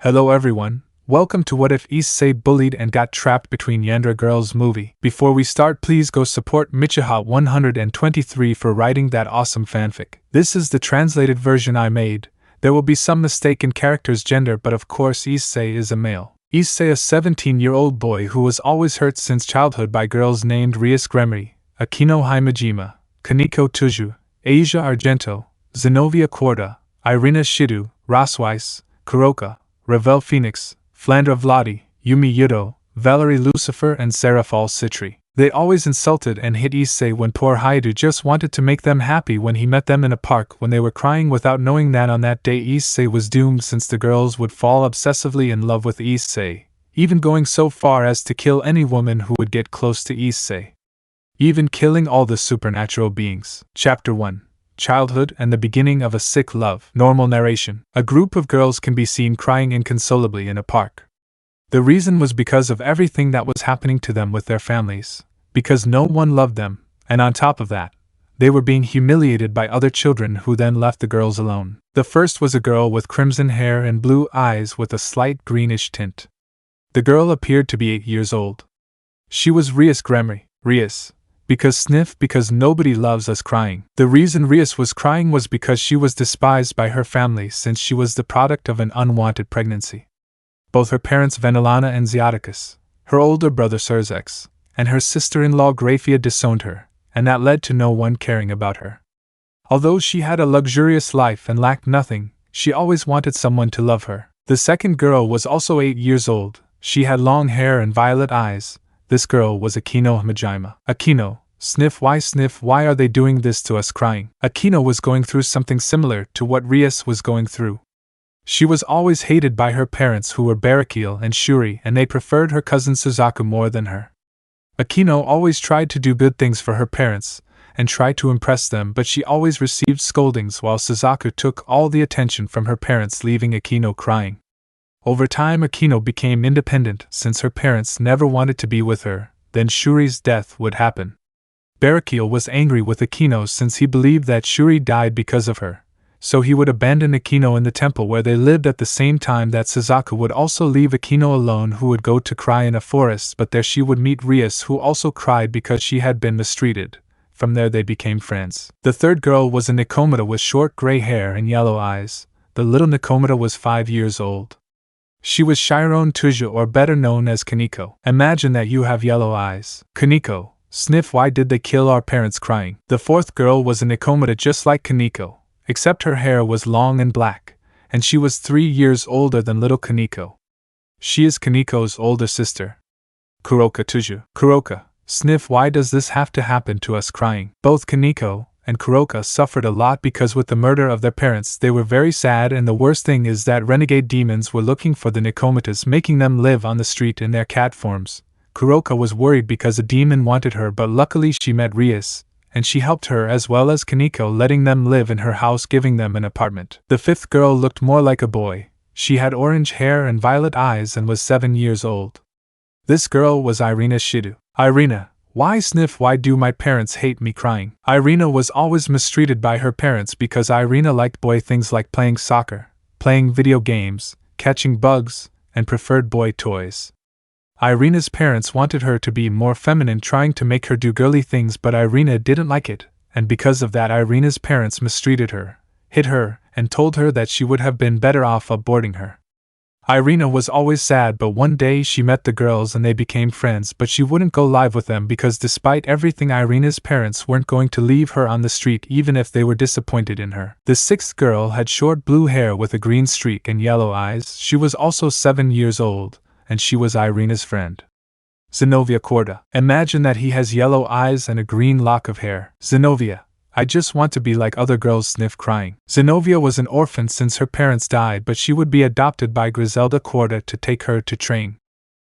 Hello everyone, welcome to What If Issei Bullied and Got Trapped Between Yandere Girls movie. Before we start, please go support Michiha123 for writing that awesome fanfic. This is the translated version I made. There will be some mistake in character's gender, but of course Issei is a male. Issei, a 17-year-old boy who was always hurt since childhood by girls named Rias Gremory, Akeno Himejima, Koneko Toujou, Argento, Xenovia Quarta, Irina Shidou, Rossweisse, Kuroka, Ravel Phoenix, Flandre Vladi, Yumi Yuuto, Valery, Lucifer, and Serafall Sitri. They always insulted and hit Issei when poor Hyoudou just wanted to make them happy when he met them in a park when they were crying, without knowing that on that day Issei was doomed, since the girls would fall obsessively in love with Issei, even going so far as to kill any woman who would get close to Issei, even killing all the supernatural beings. Chapter 1. Childhood and the beginning of a sick love. Normal narration. A group of girls can be seen crying inconsolably in a park. The reason was because of everything that was happening to them with their families, because no one loved them, and on top of that, they were being humiliated by other children who then left the girls alone. The first was a girl with crimson hair and blue eyes with a slight greenish tint. The girl appeared to be 8 years old. She was Rias Gremory. Rias. Because nobody loves us crying. The reason Rias was crying was because she was despised by her family, since she was the product of an unwanted pregnancy. Both her parents Venelana and Zeoticus, her older brother Serzex, and her sister-in-law Graphia disowned her, and that led to no one caring about her. Although she had a luxurious life and lacked nothing, she always wanted someone to love her. The second girl was also 8 years old. She had long hair and violet eyes. This girl was Akeno Himejima. Akeno, sniff, why are they doing this to us crying? Akeno was going through something similar to what Rias was going through. She was always hated by her parents, who were Betrayal and Shuri, and they preferred her cousin Suzaku more than her. Akeno always tried to do good things for her parents, and tried to impress them, but she always received scoldings, while Suzaku took all the attention from her parents, leaving Akeno crying. Over time Akeno became independent, since her parents never wanted to be with her. Then Shuri's death would happen. Betrayal was angry with Akeno since he believed that Shuri died because of her, so he would abandon Akeno in the temple where they lived, at the same time that Suzaku would also leave Akeno alone, who would go to cry in a forest, but there she would meet Rias, who also cried because she had been mistreated. From there they became friends. The third girl was a Nekomata with short gray hair and yellow eyes. The little Nekomata was 5 years old. She was Shirone Toujou, or better known as Koneko. Imagine that you have yellow eyes. Koneko, sniff, why did they kill our parents crying? The fourth girl was a Nekomata just like Koneko, except her hair was long and black, and she was 3 years older than little Koneko. She is Koneko's older sister. Koneko Toujou. Kuroka, sniff, why does this have to happen to us crying? Both Koneko and Kuroka suffered a lot because with the murder of their parents they were very sad, and the worst thing is that renegade demons were looking for the Nekomatas, making them live on the street in their cat forms. Kuroka was worried because a demon wanted her, but luckily she met Rias, and she helped her as well as Koneko, letting them live in her house, giving them an apartment. The fifth girl looked more like a boy. She had orange hair and violet eyes and was 7 years old. This girl was Irina Shidou. Irina, why do my parents hate me crying? Irina was always mistreated by her parents because Irina liked boy things like playing soccer, playing video games, catching bugs, and preferred boy toys. Irina's parents wanted her to be more feminine, trying to make her do girly things, but Irina didn't like it, and because of that Irina's parents mistreated her, hit her, and told her that she would have been better off aborting her. Irina was always sad, but one day she met the girls and they became friends, but she wouldn't go live with them because despite everything Irina's parents weren't going to leave her on the street even if they were disappointed in her. The sixth girl had short blue hair with a green streak and yellow eyes. She was also 7 years old, and she was Irina's friend. Xenovia Quarta. Imagine that he has yellow eyes and a green lock of hair. Xenovia, I just want to be like other girls, sniff, crying. Xenovia was an orphan since her parents died, but she would be adopted by Griselda Quarta to take her to train.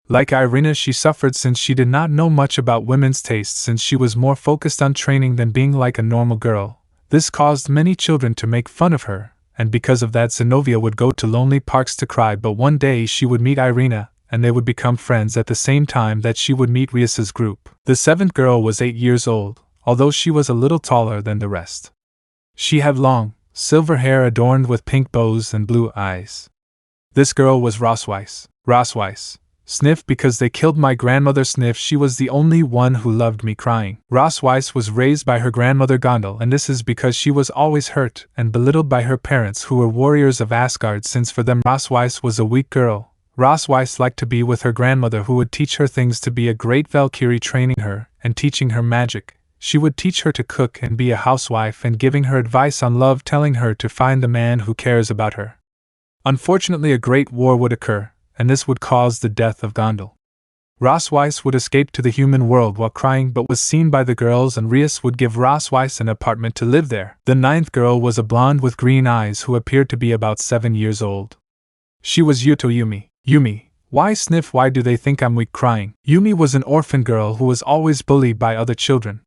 Like Irina, she suffered since she did not know much about women's tastes, since she was more focused on training than being like a normal girl. This caused many children to make fun of her, and because of that Xenovia would go to lonely parks to cry, but one day she would meet Irina, and they would become friends at the same time that she would meet Rias's group. The seventh girl was 8 years old, although she was a little taller than the rest. She had long, silver hair adorned with pink bows and blue eyes. This girl was Rossweisse. Rossweisse. Sniff, because they killed my grandmother. Sniff, she was the only one who loved me. Crying. Rossweisse was raised by her grandmother Gondel, and this is because she was always hurt and belittled by her parents, who were warriors of Asgard, since for them Rossweisse was a weak girl. Rossweisse liked to be with her grandmother, who would teach her things, to be a great Valkyrie, training her and teaching her magic. She would teach her to cook and be a housewife, and giving her advice on love, telling her to find the man who cares about her. Unfortunately, a great war would occur, and this would cause the death of Gondel. Rossweisse would escape to the human world while crying, but was seen by the girls, and Rias would give Rossweisse an apartment to live there. The ninth girl was a blonde with green eyes who appeared to be about 7 years old. She was Yuuto. Yumi. Yumi. Why Sniff, why do they think I'm weak? Crying. Yumi was an orphan girl who was always bullied by other children.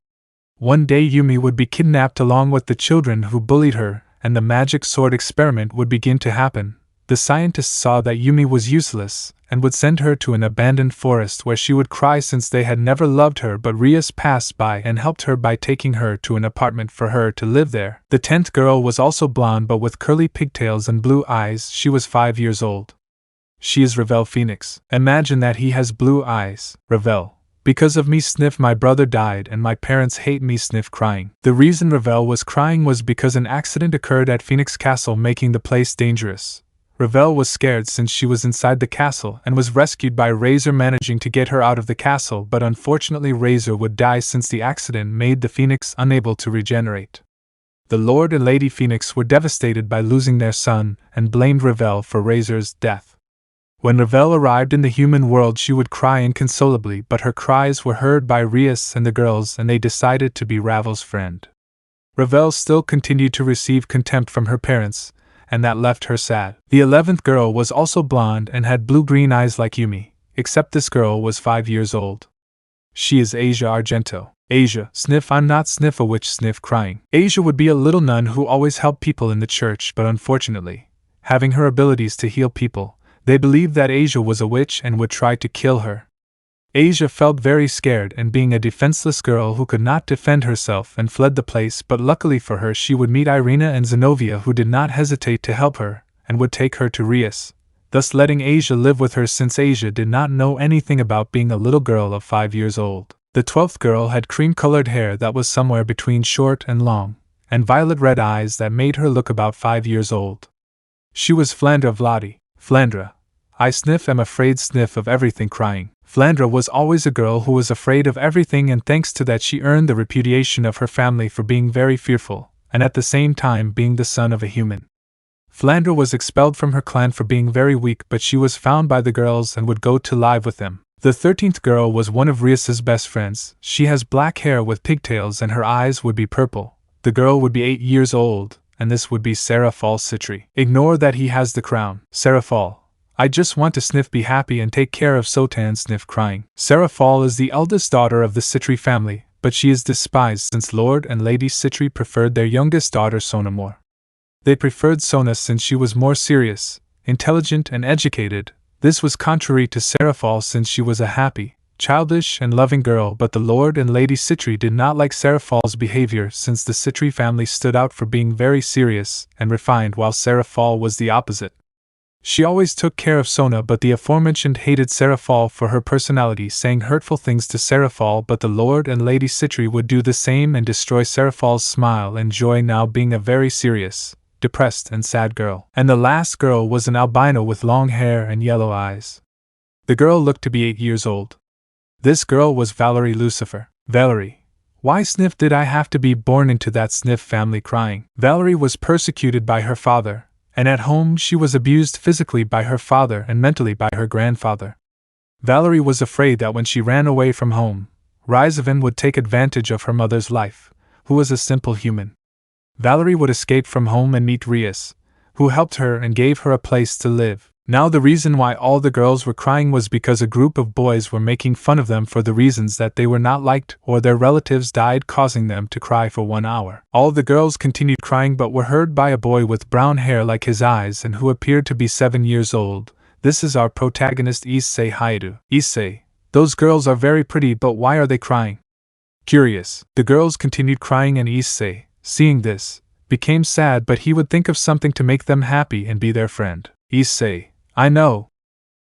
One day Yumi would be kidnapped along with the children who bullied her, and the magic sword experiment would begin to happen. The scientists saw that Yumi was useless, and would send her to an abandoned forest where she would cry since they had never loved her, but Rias passed by and helped her by taking her to an apartment for her to live there. The 10th girl was also blonde but with curly pigtails and blue eyes. She was 5 years old. She is Ravel Phoenix. Imagine that he has blue eyes. Ravel. Because of me. Sniff, my brother died and my parents hate me. Sniff, crying. The reason Ravel was crying was because an accident occurred at Phoenix Castle, making the place dangerous. Ravel was scared since she was inside the castle and was rescued by Razor, managing to get her out of the castle, but unfortunately Razor would die since the accident made the Phoenix unable to regenerate. The Lord and Lady Phoenix were devastated by losing their son and blamed Ravel for Razor's death. When Ravel arrived in the human world, she would cry inconsolably, but her cries were heard by Rias and the girls, and they decided to be Ravel's friend. Ravel still continued to receive contempt from her parents, and that left her sad. The 11th girl was also blonde and had blue-green eyes like Yumi, except this girl was 5 years old. She is Asia Argento. Asia. Sniff, I'm not Sniff, a witch. Sniff, crying. Asia would be a little nun who always helped people in the church, but unfortunately, having her abilities to heal people, they believed that Asia was a witch and would try to kill her. Asia felt very scared, and being a defenseless girl who could not defend herself, and fled the place, but luckily for her she would meet Irina and Xenovia, who did not hesitate to help her, and would take her to Rias, thus letting Asia live with her since Asia did not know anything about being a little girl of 5 years old. The 12th girl had cream-colored hair that was somewhere between short and long, and violet-red eyes that made her look about 5 years old. She was Flandre Vladi. Flandre. I Sniff am afraid. Sniff of everything. Crying. Flandre was always a girl who was afraid of everything, and thanks to that she earned the repudiation of her family for being very fearful, and at the same time being the son of a human. Flandre was expelled from her clan for being very weak, but she was found by the girls and would go to live with them. The 13th girl was one of Rias's best friends. She has black hair with pigtails and her eyes would be purple. The girl would be 8 years old, and this would be Serafall. Sitri. Ignore that he has the crown. Serafall. I just want to Sniff be happy and take care of Sotan. Sniff, crying. Serafall is the eldest daughter of the Sitri family, but she is despised since Lord and Lady Sitri preferred their youngest daughter Sona more. They preferred Sona since she was more serious, intelligent and educated. This was contrary to Serafall since she was a happy, childish and loving girl, but the Lord and Lady Sitri did not like Serafall's behavior since the Sitri family stood out for being very serious and refined while Serafall was the opposite. She always took care of Sona, but the aforementioned hated Serafall for her personality, saying hurtful things to Serafall, but the Lord and Lady Sitri would do the same and destroy Serafall's smile and joy, now being a very serious, depressed and sad girl. And the last girl was an albino with long hair and yellow eyes. The girl looked to be 8 years old. This girl was Valery. Lucifer. Valery. Why Sniff did I have to be born into that Sniff family? Crying. Valery was persecuted by her father, and at home she was abused physically by her father and mentally by her grandfather. Valery was afraid that when she ran away from home, Ryzavan would take advantage of her mother's life, who was a simple human. Valery would escape from home and meet Rias, who helped her and gave her a place to live. Now the reason why all the girls were crying was because a group of boys were making fun of them for the reasons that they were not liked or their relatives died, causing them to cry for 1 hour. All the girls continued crying but were heard by a boy with brown hair like his eyes and who appeared to be 7 years old. This is our protagonist Issei Hyoudou. Issei, those girls are very pretty, but why are they crying? Curious. The girls continued crying and Issei, seeing this, became sad, but he would think of something to make them happy and be their friend. Issei, I know.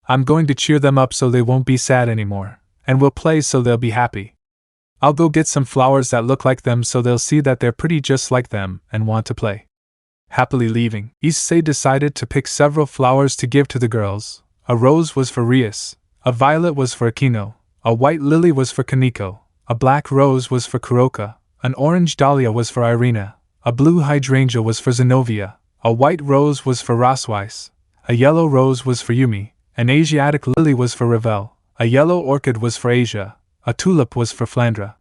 I'm going to cheer them up so they won't be sad anymore, and we'll play so they'll be happy. I'll go get some flowers that look like them so they'll see that they're pretty just like them and want to play. Happily leaving, Issei decided to pick several flowers to give to the girls. A rose was for Rias, a violet was for Akeno, a white lily was for Koneko, a black rose was for Kuroka, an orange dahlia was for Irina, a blue hydrangea was for Xenovia, a white rose was for Rossweisse, a yellow rose was for Yumi, an Asiatic lily was for Ravel, a yellow orchid was for Asia, a tulip was for Flandre.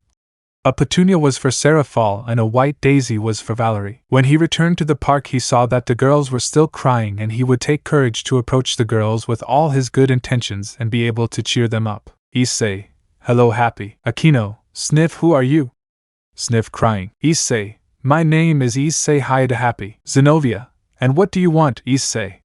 A petunia was for Serafall and a white daisy was for Valery. When he returned to the park he saw that the girls were still crying and he would take courage to approach the girls with all his good intentions and be able to cheer them up. Issei, hello happy. Akeno, sniff who are you? Sniff crying. Issei, my name is Issei Haida happy. Xenovia, and what do you want Issei?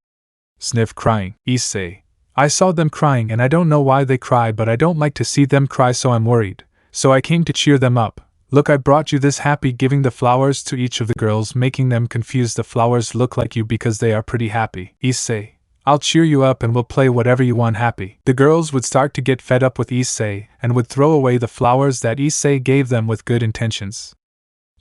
Sniff crying. Issei, I saw them crying and I don't know why they cry but I don't like to see them cry so I'm worried. So I came to cheer them up. Look, I brought you this happy, giving the flowers to each of the girls, making them confused. The flowers look like you because they are pretty happy. Issei, I'll cheer you up and we'll play whatever you want happy. The girls would start to get fed up with Issei and would throw away the flowers that Issei gave them with good intentions.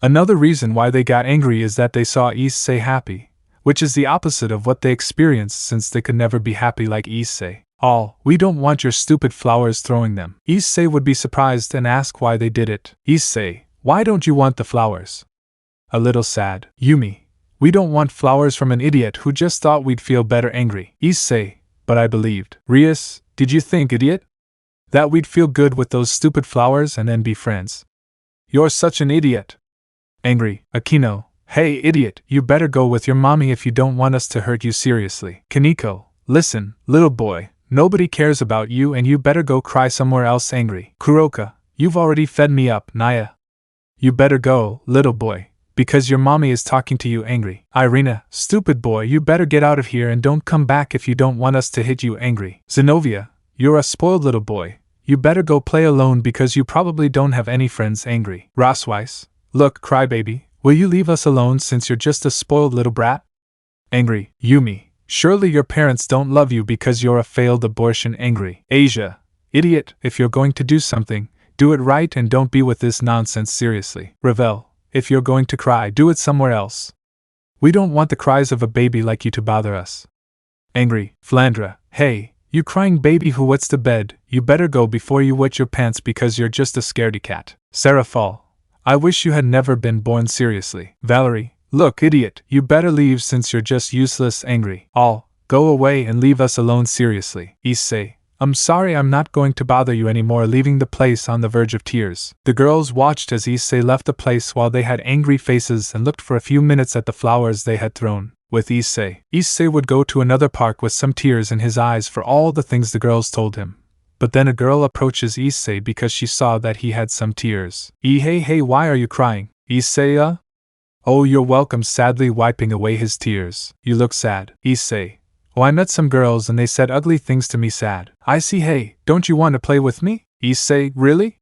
Another reason why they got angry is that they saw Issei happy, which is the opposite of what they experienced since they could never be happy like Issei. We don't want your stupid flowers throwing them. Issei would be surprised and ask why they did it. Issei, why don't you want the flowers? A little sad. Yumi, we don't want flowers from an idiot who just thought we'd feel better angry. Issei, but I believed. Rias, did you think, idiot? That we'd feel good with those stupid flowers and then be friends? You're such an idiot. Angry. Akeno, hey idiot, you better go with your mommy if you don't want us to hurt you seriously. Koneko, listen, little boy. Nobody cares about you and you better go cry somewhere else. Angry. Kuroka, you've already fed me up. Naya, you better go, little boy, because your mommy is talking to you. Angry. Irina, stupid boy, you better get out of here and don't come back if you don't want us to hit you. Angry. Xenovia, you're a spoiled little boy. You better go play alone because you probably don't have any friends. Angry. Rossweisse, look, crybaby, will you leave us alone since you're just a spoiled little brat? Angry. Yumi, surely your parents don't love you because you're a failed abortion. Angry. Asia, idiot, if you're going to do something, do it right and don't be with this nonsense seriously. Ravel, if you're going to cry, do it somewhere else. We don't want the cries of a baby like you to bother us. Angry. Flandre, hey, you crying baby who wets the bed, you better go before you wet your pants because you're just a scaredy cat. Serafall, I wish you had never been born. Seriously. Valery, look, idiot, you better leave since you're just useless. Angry. Go away and leave us alone. Seriously. Issei, I'm sorry, I'm not going to bother you anymore. Leaving the place on the verge of tears. The girls watched as Issei left the place while they had angry faces and looked for a few minutes at the flowers they had thrown. With Issei would go to another park with some tears in his eyes for all the things the girls told him. But then a girl approaches Issei because she saw that he had some tears. Hey, why are you crying? Issei, Oh, you're welcome. Sadly wiping away his tears. You look sad. Issei, I met some girls and they said ugly things to me. Sad. I see. Hey, don't you want to play with me? Issei, really?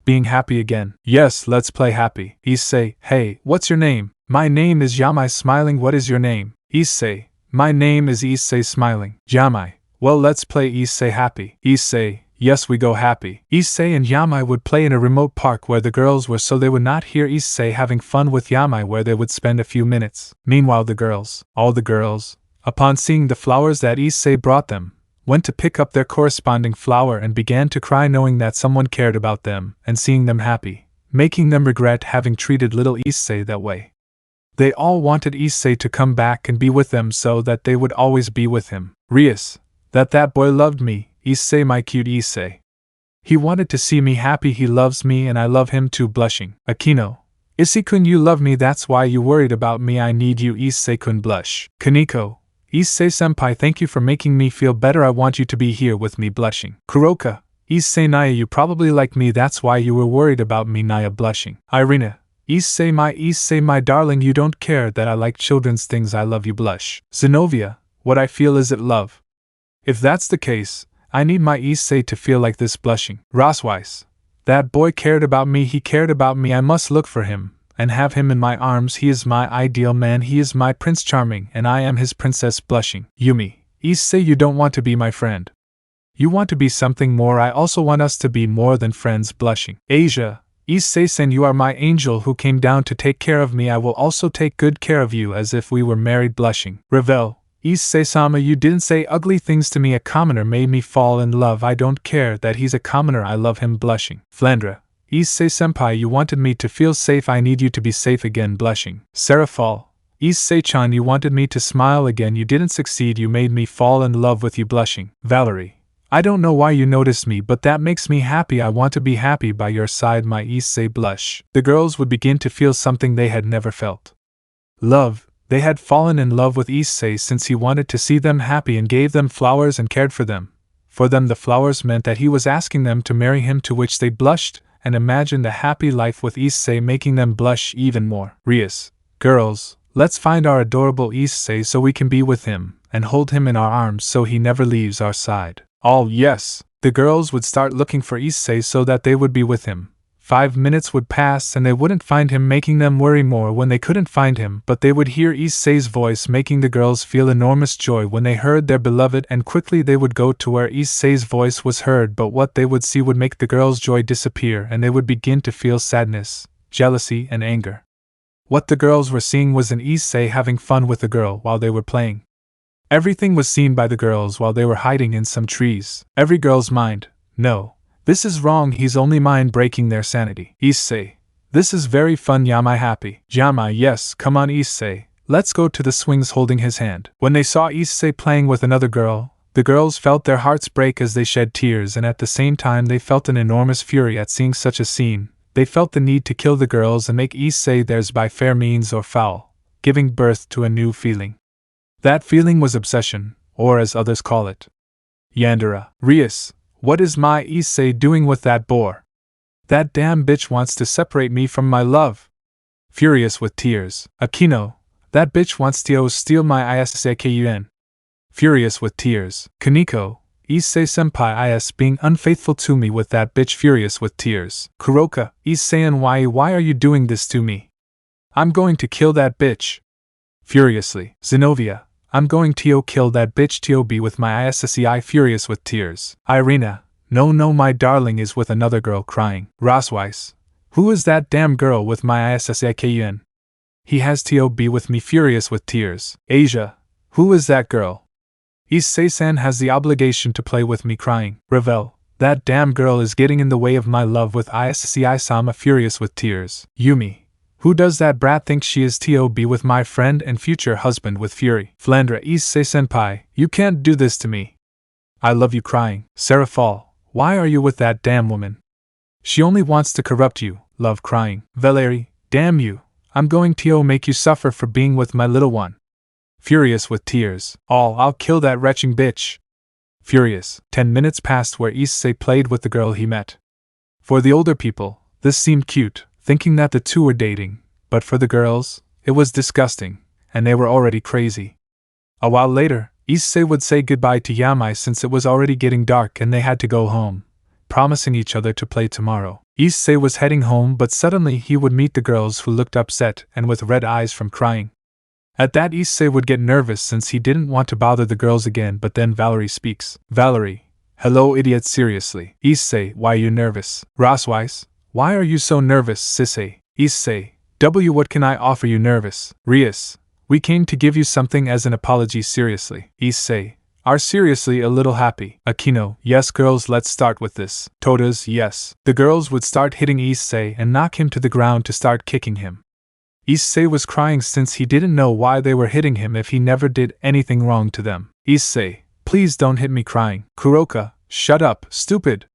Being happy again. Yes, let's play happy. Issei, hey, what's your name? My name is Yamai. Smiling. What is your name? Issei, my name is Issei. Smiling. Yamai, well, let's play Issei happy. Issei, yes, we go happy. Issei and Yamai would play in a remote park where the girls were so they would not hear Issei having fun with Yamai, where they would spend a few minutes. Meanwhile all the girls, upon seeing the flowers that Issei brought them, went to pick up their corresponding flower and began to cry, knowing that someone cared about them and seeing them happy, making them regret having treated little Issei that way. They all wanted Issei to come back and be with them so that they would always be with him. Rias, that boy loved me. Issei, my cute Issei. He wanted to see me happy. He loves me and I love him too. Blushing. Akeno, Issei-kun, you love me, that's why you worried about me. I need you. Issei-kun. Blush. Koneko, Issei-senpai, thank you for making me feel better. I want you to be here with me. Blushing. Kuroka, Issei, Naya, you probably like me, that's why you were worried about me. Naya. Blushing. Irina, Issei, my darling, you don't care that I like children's things. I love you. Blush. Xenovia, what I feel, is it love? If that's the case, I need my Issei to feel like this. Blushing. Rossweisse, that boy cared about me. He cared about me. I must look for him and have him in my arms. He is my ideal man. He is my Prince Charming and I am his princess. Blushing. Yumi, Issei, you don't want to be my friend. You want to be something more. I also want us to be more than friends. Blushing. Asia, Issei-sen, you are my angel who came down to take care of me. I will also take good care of you as if we were married. Blushing. Ravel, Issei-sama, you didn't say ugly things to me. A commoner made me fall in love. I don't care that he's a commoner. I love him. Blushing. Flandre, Issei-senpai, you wanted me to feel safe. I need you to be safe again. Blushing. Serafall, Issei-chan, you wanted me to smile again. You didn't succeed. You made me fall in love with you. Blushing. Valery, I don't know why you noticed me, but that makes me happy. I want to be happy by your side. My Issei. Blush. The girls would begin to feel something they had never felt. Love. They had fallen in love with Issei since he wanted to see them happy and gave them flowers and cared for them. For them, the flowers meant that he was asking them to marry him, to which they blushed and imagined a happy life with Issei, making them blush even more. Rias, girls, let's find our adorable Issei so we can be with him and hold him in our arms so he never leaves our side. All yes. The girls would start looking for Issei so that they would be with him. 5 minutes would pass and they wouldn't find him, making them worry more when they couldn't find him, but they would hear Issei's voice, making the girls feel enormous joy when they heard their beloved, and quickly they would go to where Issei's voice was heard, but what they would see would make the girls' joy disappear and they would begin to feel sadness, jealousy, and anger. What the girls were seeing was an Issei having fun with a girl while they were playing. Everything was seen by the girls while they were hiding in some trees. Every girl's mind, no, this is wrong, he's only mind breaking their sanity. Issei, this is very fun. Yamai happy. Jamai, yes, come on Issei, let's go to the swings. Holding his hand. When they saw Issei playing with another girl, the girls felt their hearts break as they shed tears, and at the same time they felt an enormous fury at seeing such a scene. They felt the need to kill the girls and make Issei theirs by fair means or foul, giving birth to a new feeling. That feeling was obsession, or as others call it, Yandere. Rias, what is my Issei doing with that boar? That damn bitch wants to separate me from my love. Furious with tears. Akeno, that bitch wants to steal my Issei-kun. Furious with tears. Koneko, Issei-senpai is being unfaithful to me with that bitch. Furious with tears. Kuroka, Issei-en, why are you doing this to me? I'm going to kill that bitch. Furiously. Xenovia, I'm going to kill that bitch. To be with my Issei. Furious with tears. Irina, no, my darling is with another girl. Crying. Rossweisse, who is that damn girl with my Issei-kun? He has to be with me. Furious with tears. Asia, who is that girl? Issei-san has the obligation to play with me. Crying. Ravel, that damn girl is getting in the way of my love with Issei-sama. Furious with tears. Yumi, who does that brat think she is to be with my friend and future husband? With fury. Flandre, Issei-senpai, you can't do this to me. I love you. Crying. Serafall, why are you with that damn woman? She only wants to corrupt you. Love. Crying. Valery, damn you, I'm going to make you suffer for being with my little one. Furious with tears. I'll kill that wretching bitch. Furious. 10 minutes passed where Issei played with the girl he met. For the older people, this seemed cute, thinking that the two were dating, but for the girls, it was disgusting, and they were already crazy. A while later, Issei would say goodbye to Yamai since it was already getting dark and they had to go home, promising each other to play tomorrow. Issei was heading home, but suddenly he would meet the girls, who looked upset and with red eyes from crying. At that, Issei would get nervous since he didn't want to bother the girls again, but then Valery speaks. Valery, hello idiot, seriously. Issei, why are you nervous? Rossweisse, why are you so nervous? Sissei, Issei, what can I offer you? Nervous. Rias, we came to give you something as an apology. Seriously. Issei, are seriously a little happy. Akeno, yes girls, let's start with this. Todas, yes. The girls would start hitting Issei and knock him to the ground to start kicking him. Issei was crying since he didn't know why they were hitting him if he never did anything wrong to them. Issei, please don't hit me. Crying. Kuroka, shut up, stupid.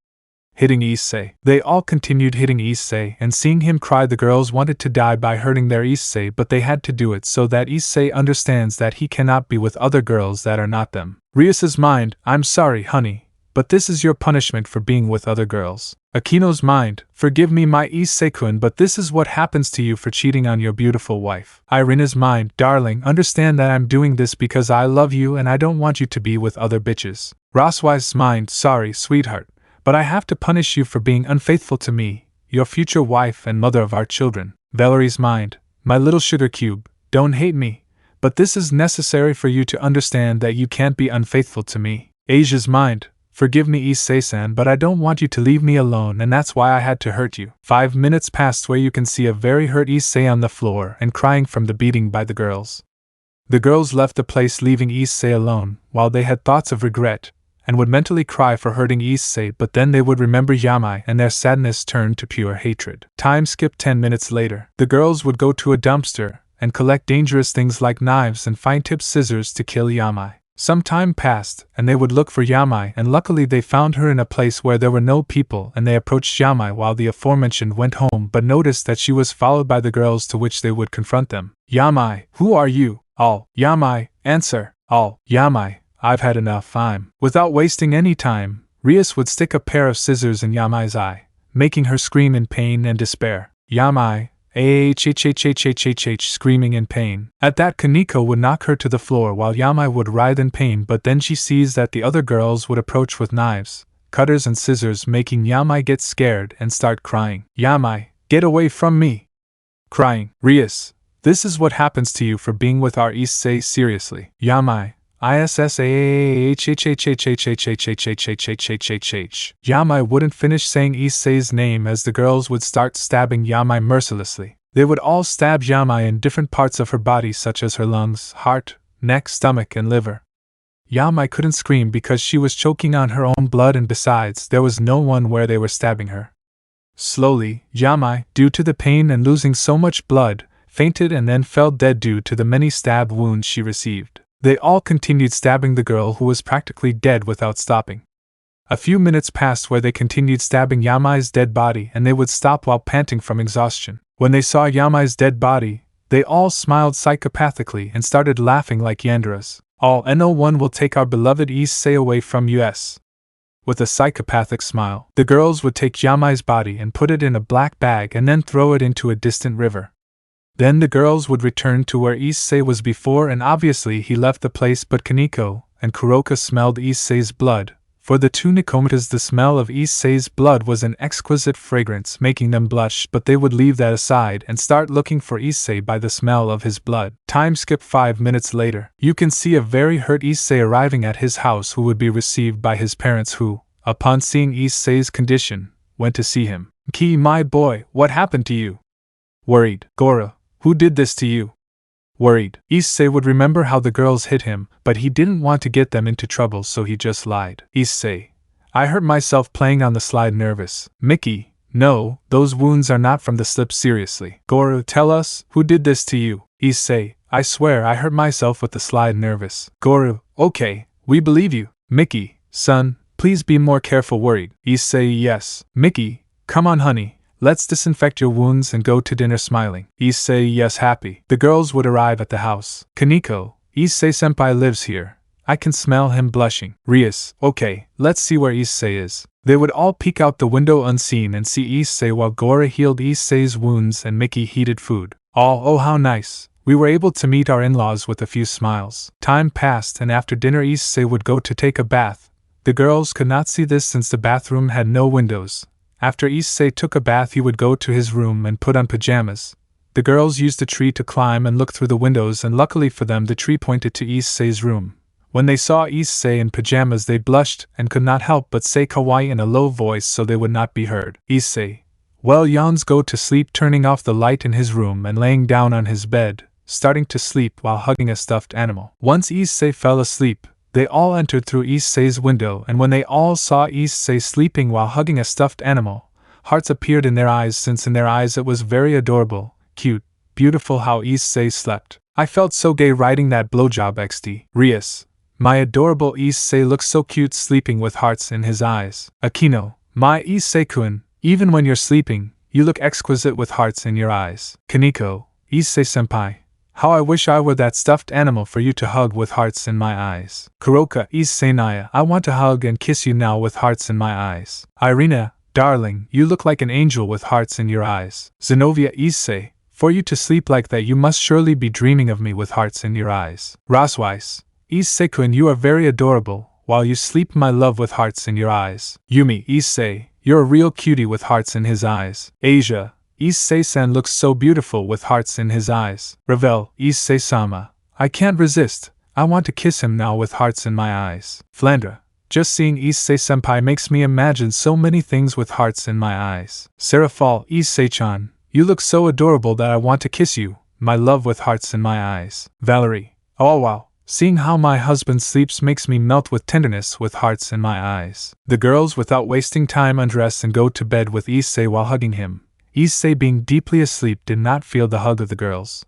Hitting Issei. They all continued hitting Issei, and seeing him cry, the girls wanted to die by hurting their Issei, but they had to do it so that Issei understands that he cannot be with other girls that are not them. Rias's mind, I'm sorry, honey, but this is your punishment for being with other girls. Akeno's mind, forgive me my Issei-kun, but this is what happens to you for cheating on your beautiful wife. Irina's mind, darling, understand that I'm doing this because I love you and I don't want you to be with other bitches. Rossweisse's mind, sorry, sweetheart, but I have to punish you for being unfaithful to me, your future wife and mother of our children. Valery's mind, my little sugar cube, don't hate me, But this is necessary for you to understand that you can't be unfaithful to me. Asia's mind. Forgive me, Issei-san, but I don't want you to leave me alone, and that's why I had to hurt you. 5 minutes passed where you can see a very hurt Issei on the floor and crying from the beating by the girls. The girls left the place, leaving Issei alone, while they had thoughts of regret, and would mentally cry for hurting Issei, but then they would remember Yamai and their sadness turned to pure hatred. Time skipped 10 minutes later. The girls would go to a dumpster and collect dangerous things like knives and fine-tipped scissors to kill Yamai. Some time passed, and they would look for Yamai, and luckily they found her in a place where there were no people, and they approached Yamai while the aforementioned went home but noticed that she was followed by the girls, to which they would confront them. Yamai, who are you? All. Yamai, answer. All. Yamai, I've had enough, I'm. Without wasting any time, Rias would stick a pair of scissors in Yamai's eye, making her scream in pain and despair. Yamai, screaming in pain. At that, Koneko would knock her to the floor while Yamai would writhe in pain, but then she sees that the other girls would approach with knives, cutters and scissors, making Yamai get scared and start crying. Yamai, get away from me! Crying. Rias, this is what happens to you for being with our Issei seriously. Yamai, Yamai wouldn't finish saying Issei's name as the girls would start stabbing Yamai mercilessly. They would all stab Yamai in different parts of her body, such as her lungs, heart, neck, stomach, and liver. Yamai couldn't scream because she was choking on her own blood, and besides, there was no one where they were stabbing her. Slowly, Yamai, due to the pain and losing so much blood, fainted and then fell dead due to the many stab wounds she received. They all continued stabbing the girl, who was practically dead, without stopping. A few minutes passed where they continued stabbing Yamai's dead body, and they would stop while panting from exhaustion. When they saw Yamai's dead body, they all smiled psychopathically and started laughing like Yandere's. All. No one will take our beloved Issei away from us. With a psychopathic smile, the girls would take Yamai's body and put it in a black bag and then throw it into a distant river. Then the girls would return to where Issei was before, and obviously he left the place, but Koneko and Kuroka smelled Issei's blood. For the two Nikomatas, the smell of Issei's blood was an exquisite fragrance, making them blush, but they would leave that aside and start looking for Issei by the smell of his blood. Time skip 5 minutes later. You can see a very hurt Issei arriving at his house, who would be received by his parents, who, upon seeing Issei's condition, went to see him. Ki, my boy, what happened to you? Worried. Gora, who did this to you? Worried. Issei would remember how the girls hit him, but he didn't want to get them into trouble, so he just lied. Issei, I hurt myself playing on the slide, nervous. Mickey, no, those wounds are not from the slip, seriously. Goro, tell us, who did this to you? Issei, I swear I hurt myself with the slide, nervous. Goro, okay, we believe you. Mickey, son, please be more careful. Worried. Issei, yes. Mickey, come on honey. Let's disinfect your wounds and go to dinner. Smiling. Issei, yes. Happy. The girls would arrive at the house. Koneko, Issei-senpai lives here. I can smell him blushing. Rias, okay, let's see where Issei is. They would all peek out the window unseen and see Issei while Gora healed Issei's wounds and Mickey heated food. Oh how nice. We were able to meet our in-laws with a few smiles. Time passed, and after dinner Issei would go to take a bath. The girls could not see this since the bathroom had no windows. After Issei took a bath, he would go to his room and put on pajamas. The girls used a tree to climb and look through the windows, and luckily for them the tree pointed to Issei's room. When they saw Issei in pajamas they blushed and could not help but say kawaii in a low voice so they would not be heard. Issei, well, yawns, go to sleep, turning off the light in his room and laying down on his bed, starting to sleep while hugging a stuffed animal. Once Issei fell asleep, they all entered through Issei's window, and when they all saw Issei sleeping while hugging a stuffed animal, hearts appeared in their eyes, since in their eyes it was very adorable, cute, beautiful how Issei slept. I felt so gay writing that blowjob XD. Rias, my adorable Issei looks so cute sleeping with hearts in his eyes. Akeno, my Issei-kun, even when you're sleeping, you look exquisite with hearts in your eyes. Koneko, Issei-senpai, how I wish I were that stuffed animal for you to hug with hearts in my eyes. Kuroka, Issei-naya, I want to hug and kiss you now with hearts in my eyes. Irina, darling, you look like an angel with hearts in your eyes. Xenovia, Issei, for you to sleep like that you must surely be dreaming of me with hearts in your eyes. Rossweisse, Issei-kun, you are very adorable, while you sleep my love with hearts in your eyes. Yumi, Issei, you're a real cutie with hearts in his eyes. Asia, Issei-san looks so beautiful with hearts in his eyes. Ravel, Issei-sama, I can't resist. I want to kiss him now with hearts in my eyes. Flandre, just seeing Issei-senpai makes me imagine so many things with hearts in my eyes. Serafall, Issei-chan, you look so adorable that I want to kiss you, my love with hearts in my eyes. Valery, oh wow, seeing how my husband sleeps makes me melt with tenderness with hearts in my eyes. The girls, without wasting time, undress and go to bed with Issei while hugging him. Issei, being deeply asleep, did not feel the hug of the girls.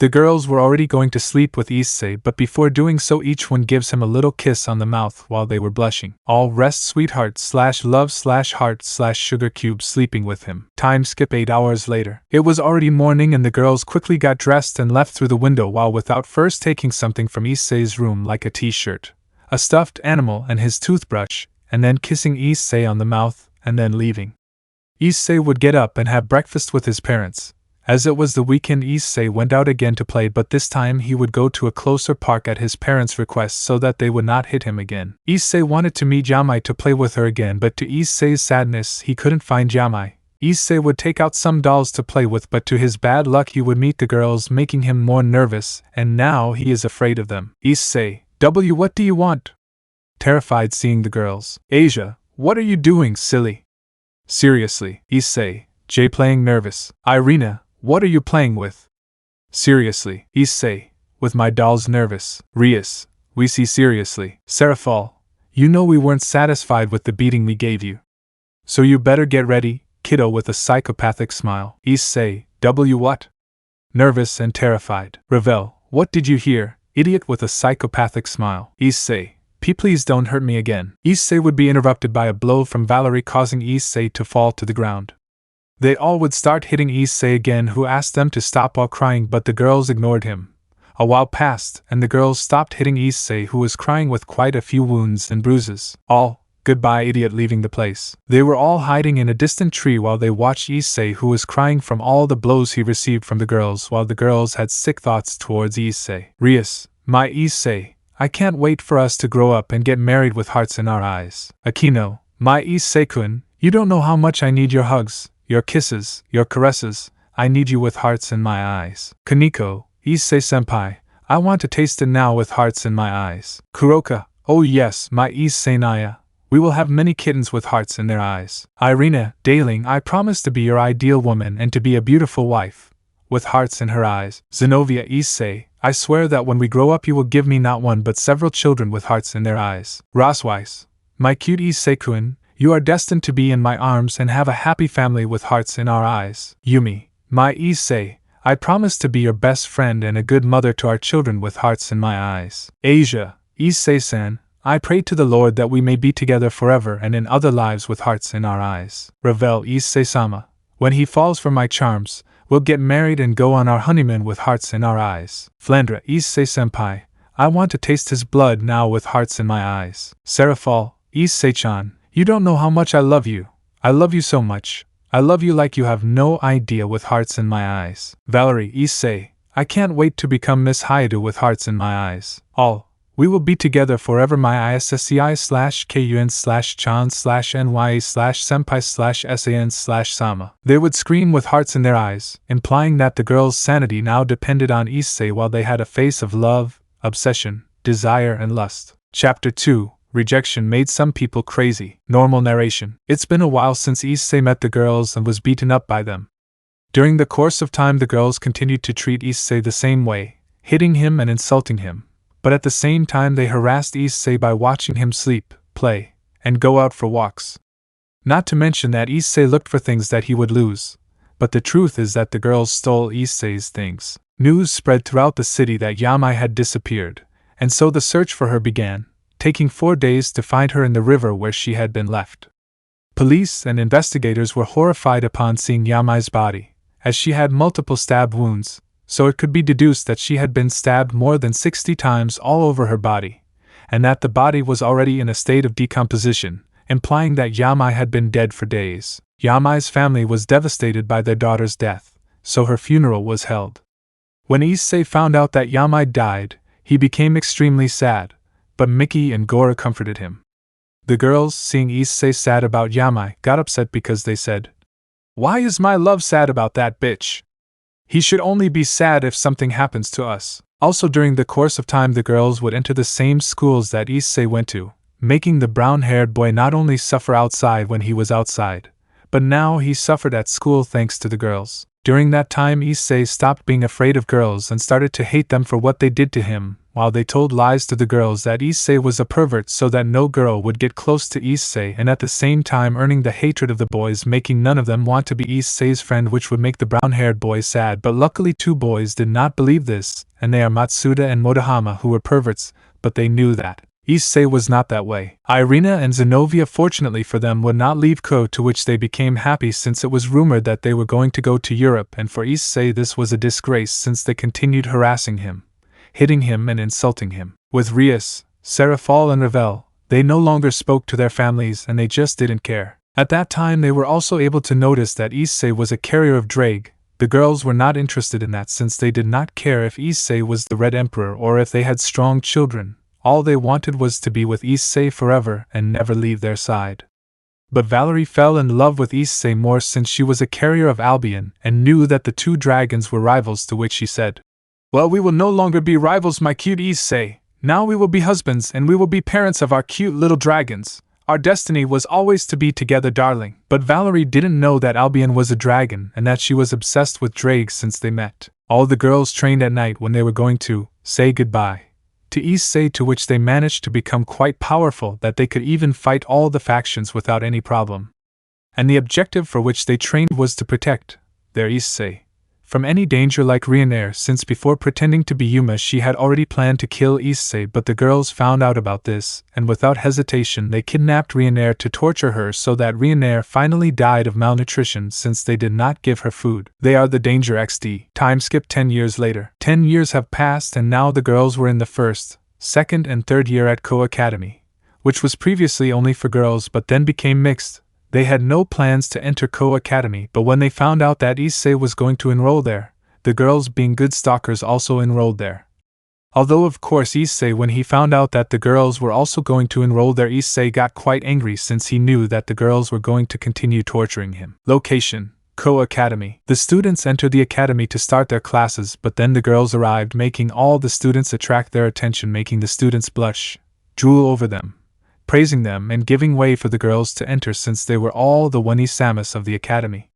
The girls were already going to sleep with Issei, but before doing so each one gives him a little kiss on the mouth while they were blushing. All rest sweetheart / love / heart / sugar cube sleeping with him. Time skip 8 hours later. It was already morning and the girls quickly got dressed and left through the window while without first taking something from Issei's room like a t-shirt, a stuffed animal and his toothbrush, and then kissing Issei on the mouth and then leaving. Issei would get up and have breakfast with his parents. As it was the weekend, Issei went out again to play, but this time he would go to a closer park at his parents' request so that they would not hit him again. Issei wanted to meet Yamai to play with her again, but to Issei's sadness he couldn't find Yamai. Issei would take out some dolls to play with, but to his bad luck he would meet the girls, making him more nervous, and now he is afraid of them. Issei, what do you want? Terrified seeing the girls. Asia, what are you doing, silly? Seriously. Issei, J playing nervous. Irina, what are you playing with? Seriously. Issei, with my dolls nervous. Rias, we see seriously. Serafall, you know we weren't satisfied with the beating we gave you. So you better get ready, kiddo, with a psychopathic smile. Issei, what? Nervous and terrified. Ravel, what did you hear, idiot, with a psychopathic smile. Issei, please don't hurt me again. Issei would be interrupted by a blow from Valery, causing Issei to fall to the ground. They all would start hitting Issei again, who asked them to stop while crying, but the girls ignored him. A while passed, and the girls stopped hitting Issei, who was crying with quite a few wounds and bruises. All, goodbye idiot, leaving the place. They were all hiding in a distant tree while they watched Issei, who was crying from all the blows he received from the girls, while the girls had sick thoughts towards Issei. Rias, my Issei, I can't wait for us to grow up and get married with hearts in our eyes. Akeno, my Issei-kun, you don't know how much I need your hugs, your kisses, your caresses. I need you with hearts in my eyes. Koneko, Issei-senpai, I want to taste it now with hearts in my eyes. Kuroka, oh yes, my Issei-naya, we will have many kittens with hearts in their eyes. Irina, darling, I promise to be your ideal woman and to be a beautiful wife, with hearts in her eyes. Xenovia Issei, I swear that when we grow up you will give me not one but several children with hearts in their eyes. Rossweisse, my cute Issei-kun, you are destined to be in my arms and have a happy family with hearts in our eyes. Yumi, my Issei, I promise to be your best friend and a good mother to our children with hearts in my eyes. Asia, Issei-san, I pray to the Lord that we may be together forever and in other lives with hearts in our eyes. Ravel Issei-sama, when he falls for my charms, we'll get married and go on our honeymoon with hearts in our eyes. Flandre Issei-senpai, I want to taste his blood now with hearts in my eyes. Serafall, Issei-chan, you don't know how much I love you. I love you so much. I love you like you have no idea with hearts in my eyes. Valery Issei, I can't wait to become Miss Hyoudou with hearts in my eyes. All, we will be together forever, my ISSEI/KUN/chan/NYE/senpai/SAN/sama. They would scream with hearts in their eyes, implying that the girls' sanity now depended on Issei, while they had a face of love, obsession, desire and lust. Chapter 2. Rejection made some people crazy. Normal narration. It's been a while since Issei met the girls and was beaten up by them. During the course of time the girls continued to treat Issei the same way, hitting him and insulting him, but at the same time they harassed Issei by watching him sleep, play, and go out for walks. Not to mention that Issei looked for things that he would lose, but the truth is that the girls stole Issei's things. News spread throughout the city that Yamai had disappeared, and so the search for her began, taking 4 days to find her in the river where she had been left. Police and investigators were horrified upon seeing Yamai's body, as she had multiple stab wounds, so it could be deduced that she had been stabbed more than 60 times all over her body, and that the body was already in a state of decomposition, implying that Yamai had been dead for days. Yamai's family was devastated by their daughter's death, so her funeral was held. When Issei found out that Yamai died, he became extremely sad, but Miki and Gora comforted him. The girls, seeing Issei sad about Yamai, got upset because they said, "Why is my love sad about that bitch? He should only be sad if something happens to us. Also, during the course of time, the girls would enter the same schools that Issei went to, making the brown-haired boy not only suffer outside when he was outside, but now he suffered at school thanks to the girls. During that time, Issei stopped being afraid of girls and started to hate them for what they did to him, while they told lies to the girls that Issei was a pervert so that no girl would get close to Issei, and at the same time earning the hatred of the boys, making none of them want to be Issei's friend, which would make the brown-haired boy sad. But luckily 2 boys did not believe this, and they are Matsuda and Motohama, who were perverts, but they knew that Issei was not that way. Irina and Xenovia, fortunately for them, would not leave Ko, to which they became happy since it was rumored that they were going to go to Europe, and for Issei this was a disgrace since they continued harassing him, hitting him and insulting him. With Rias, Serafall and Ravel, they no longer spoke to their families and they just didn't care. At that time they were also able to notice that Issei was a carrier of Drake. The girls were not interested in that since they did not care if Issei was the Red Emperor or if they had strong children. All they wanted was to be with Issei forever and never leave their side. But Valery fell in love with Issei more since she was a carrier of Albion and knew that the 2 dragons were rivals, to which she said, "Well, we will no longer be rivals, my cute Issei. Now we will be husbands and we will be parents of our cute little dragons. Our destiny was always to be together, darling." But Valery didn't know that Albion was a dragon and that she was obsessed with Drake since they met. All the girls trained at night when they were going to say goodbye to Issei, to which they managed to become quite powerful that they could even fight all the factions without any problem. And the objective for which they trained was to protect their Issei from any danger like Reincarnation, since before pretending to be Yuma she had already planned to kill Issei, but the girls found out about this, and without hesitation they kidnapped Reincarnation to torture her so that Reincarnation finally died of malnutrition since they did not give her food. They are the Danger XD. Time skip 10 years later. 10 years have passed and now the girls were in the 1st, 2nd and 3rd year at Ko Academy, which was previously only for girls but then became mixed. They had no plans to enter Ko Academy, but when they found out that Issei was going to enroll there, the girls, being good stalkers, also enrolled there. Although of course Issei, when he found out that the girls were also going to enroll there, Issei got quite angry since he knew that the girls were going to continue torturing him. Location: Ko Academy. The students entered the academy to start their classes, but then the girls arrived, making all the students attract their attention, making the students blush, drool over them, praising them and giving way for the girls to enter since they were all the Wani-samas of the academy.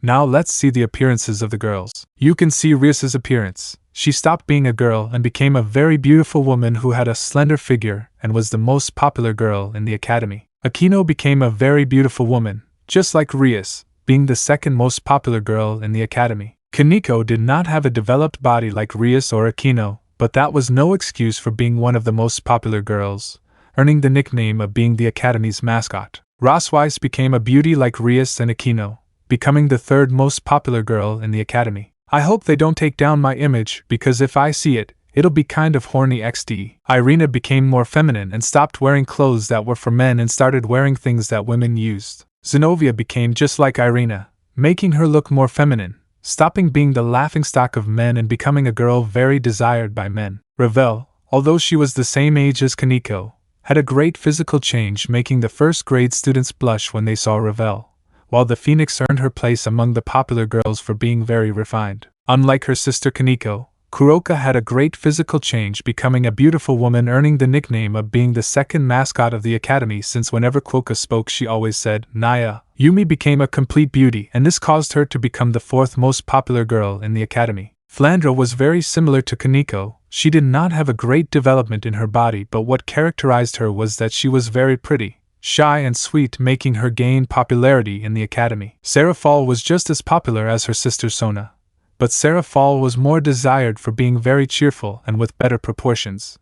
Now let's see the appearances of the girls. You can see Rias's appearance. She stopped being a girl and became a very beautiful woman who had a slender figure and was the most popular girl in the academy. Akeno became a very beautiful woman, just like Rias, being the 2nd most popular girl in the academy. Koneko did not have a developed body like Rias or Akeno, but that was no excuse for being one of the most popular girls, earning the nickname of being the academy's mascot. Rossweisse became a beauty like Rias and Akeno, becoming the 3rd most popular girl in the academy. I hope they don't take down my image, because if I see it, it'll be kind of horny XD. Irina became more feminine and stopped wearing clothes that were for men and started wearing things that women used. Xenovia became just like Irina, making her look more feminine, stopping being the laughingstock of men and becoming a girl very desired by men. Ravel, although she was the same age as Koneko, had a great physical change, making the 1st grade students blush when they saw Ravel, while the Phoenix earned her place among the popular girls for being very refined. Unlike her sister Koneko, Kuroka had a great physical change, becoming a beautiful woman, earning the nickname of being the 2nd mascot of the academy since whenever Kuroka spoke she always said, "Naya." Yumi became a complete beauty and this caused her to become the 4th most popular girl in the academy. Flandre was very similar to Koneko. She did not have a great development in her body, but what characterized her was that she was very pretty, shy and sweet, making her gain popularity in the academy. Serafall was just as popular as her sister Sona, but Serafall was more desired for being very cheerful and with better proportions.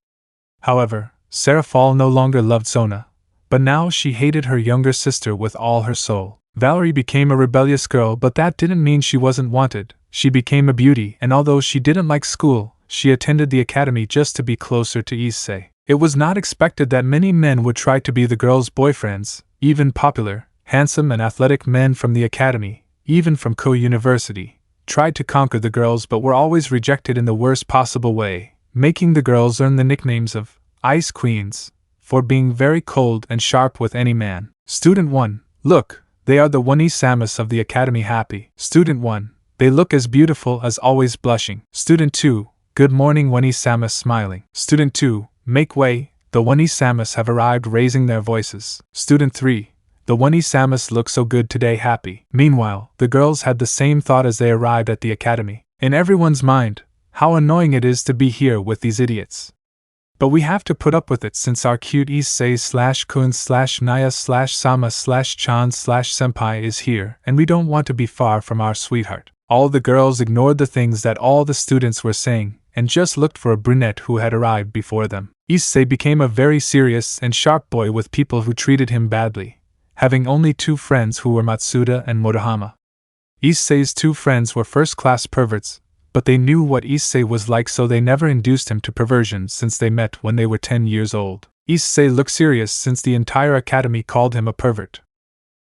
However, Serafall no longer loved Sona, but now she hated her younger sister with all her soul. Valery became a rebellious girl, but that didn't mean she wasn't wanted. She became a beauty, and although she didn't like school, she attended the academy just to be closer to Issei. It was not expected that many men would try to be the girls' boyfriends. Even popular, handsome and athletic men from the academy, even from Ko University, tried to conquer the girls but were always rejected in the worst possible way, making the girls earn the nicknames of Ice Queens for being very cold and sharp with any man. Student 1, look, they are the Wani-samas of the academy. Happy. Student 1, They look as beautiful as always blushing. Student 2, good morning Wani-sama smiling. Student 2, make way, the Wani-samas have arrived raising their voices. Student 3, the Wani-samas look so good today happy. Meanwhile, the girls had the same thought as they arrived at the academy. In everyone's mind, how annoying it is to be here with these idiots. But we have to put up with it since our cute Issei/Kun/Naya/Sama/Chan/Senpai is here and we don't want to be far from our sweetheart. All the girls ignored the things that all the students were saying and just looked for a brunette who had arrived before them. Issei became a very serious and sharp boy with people who treated him badly, having only 2 friends who were Matsuda and Motohama. Issei's 2 friends were first-class perverts, but they knew what Issei was like so they never induced him to perversion since they met when they were 10 years old. Issei looked serious since the entire academy called him a pervert.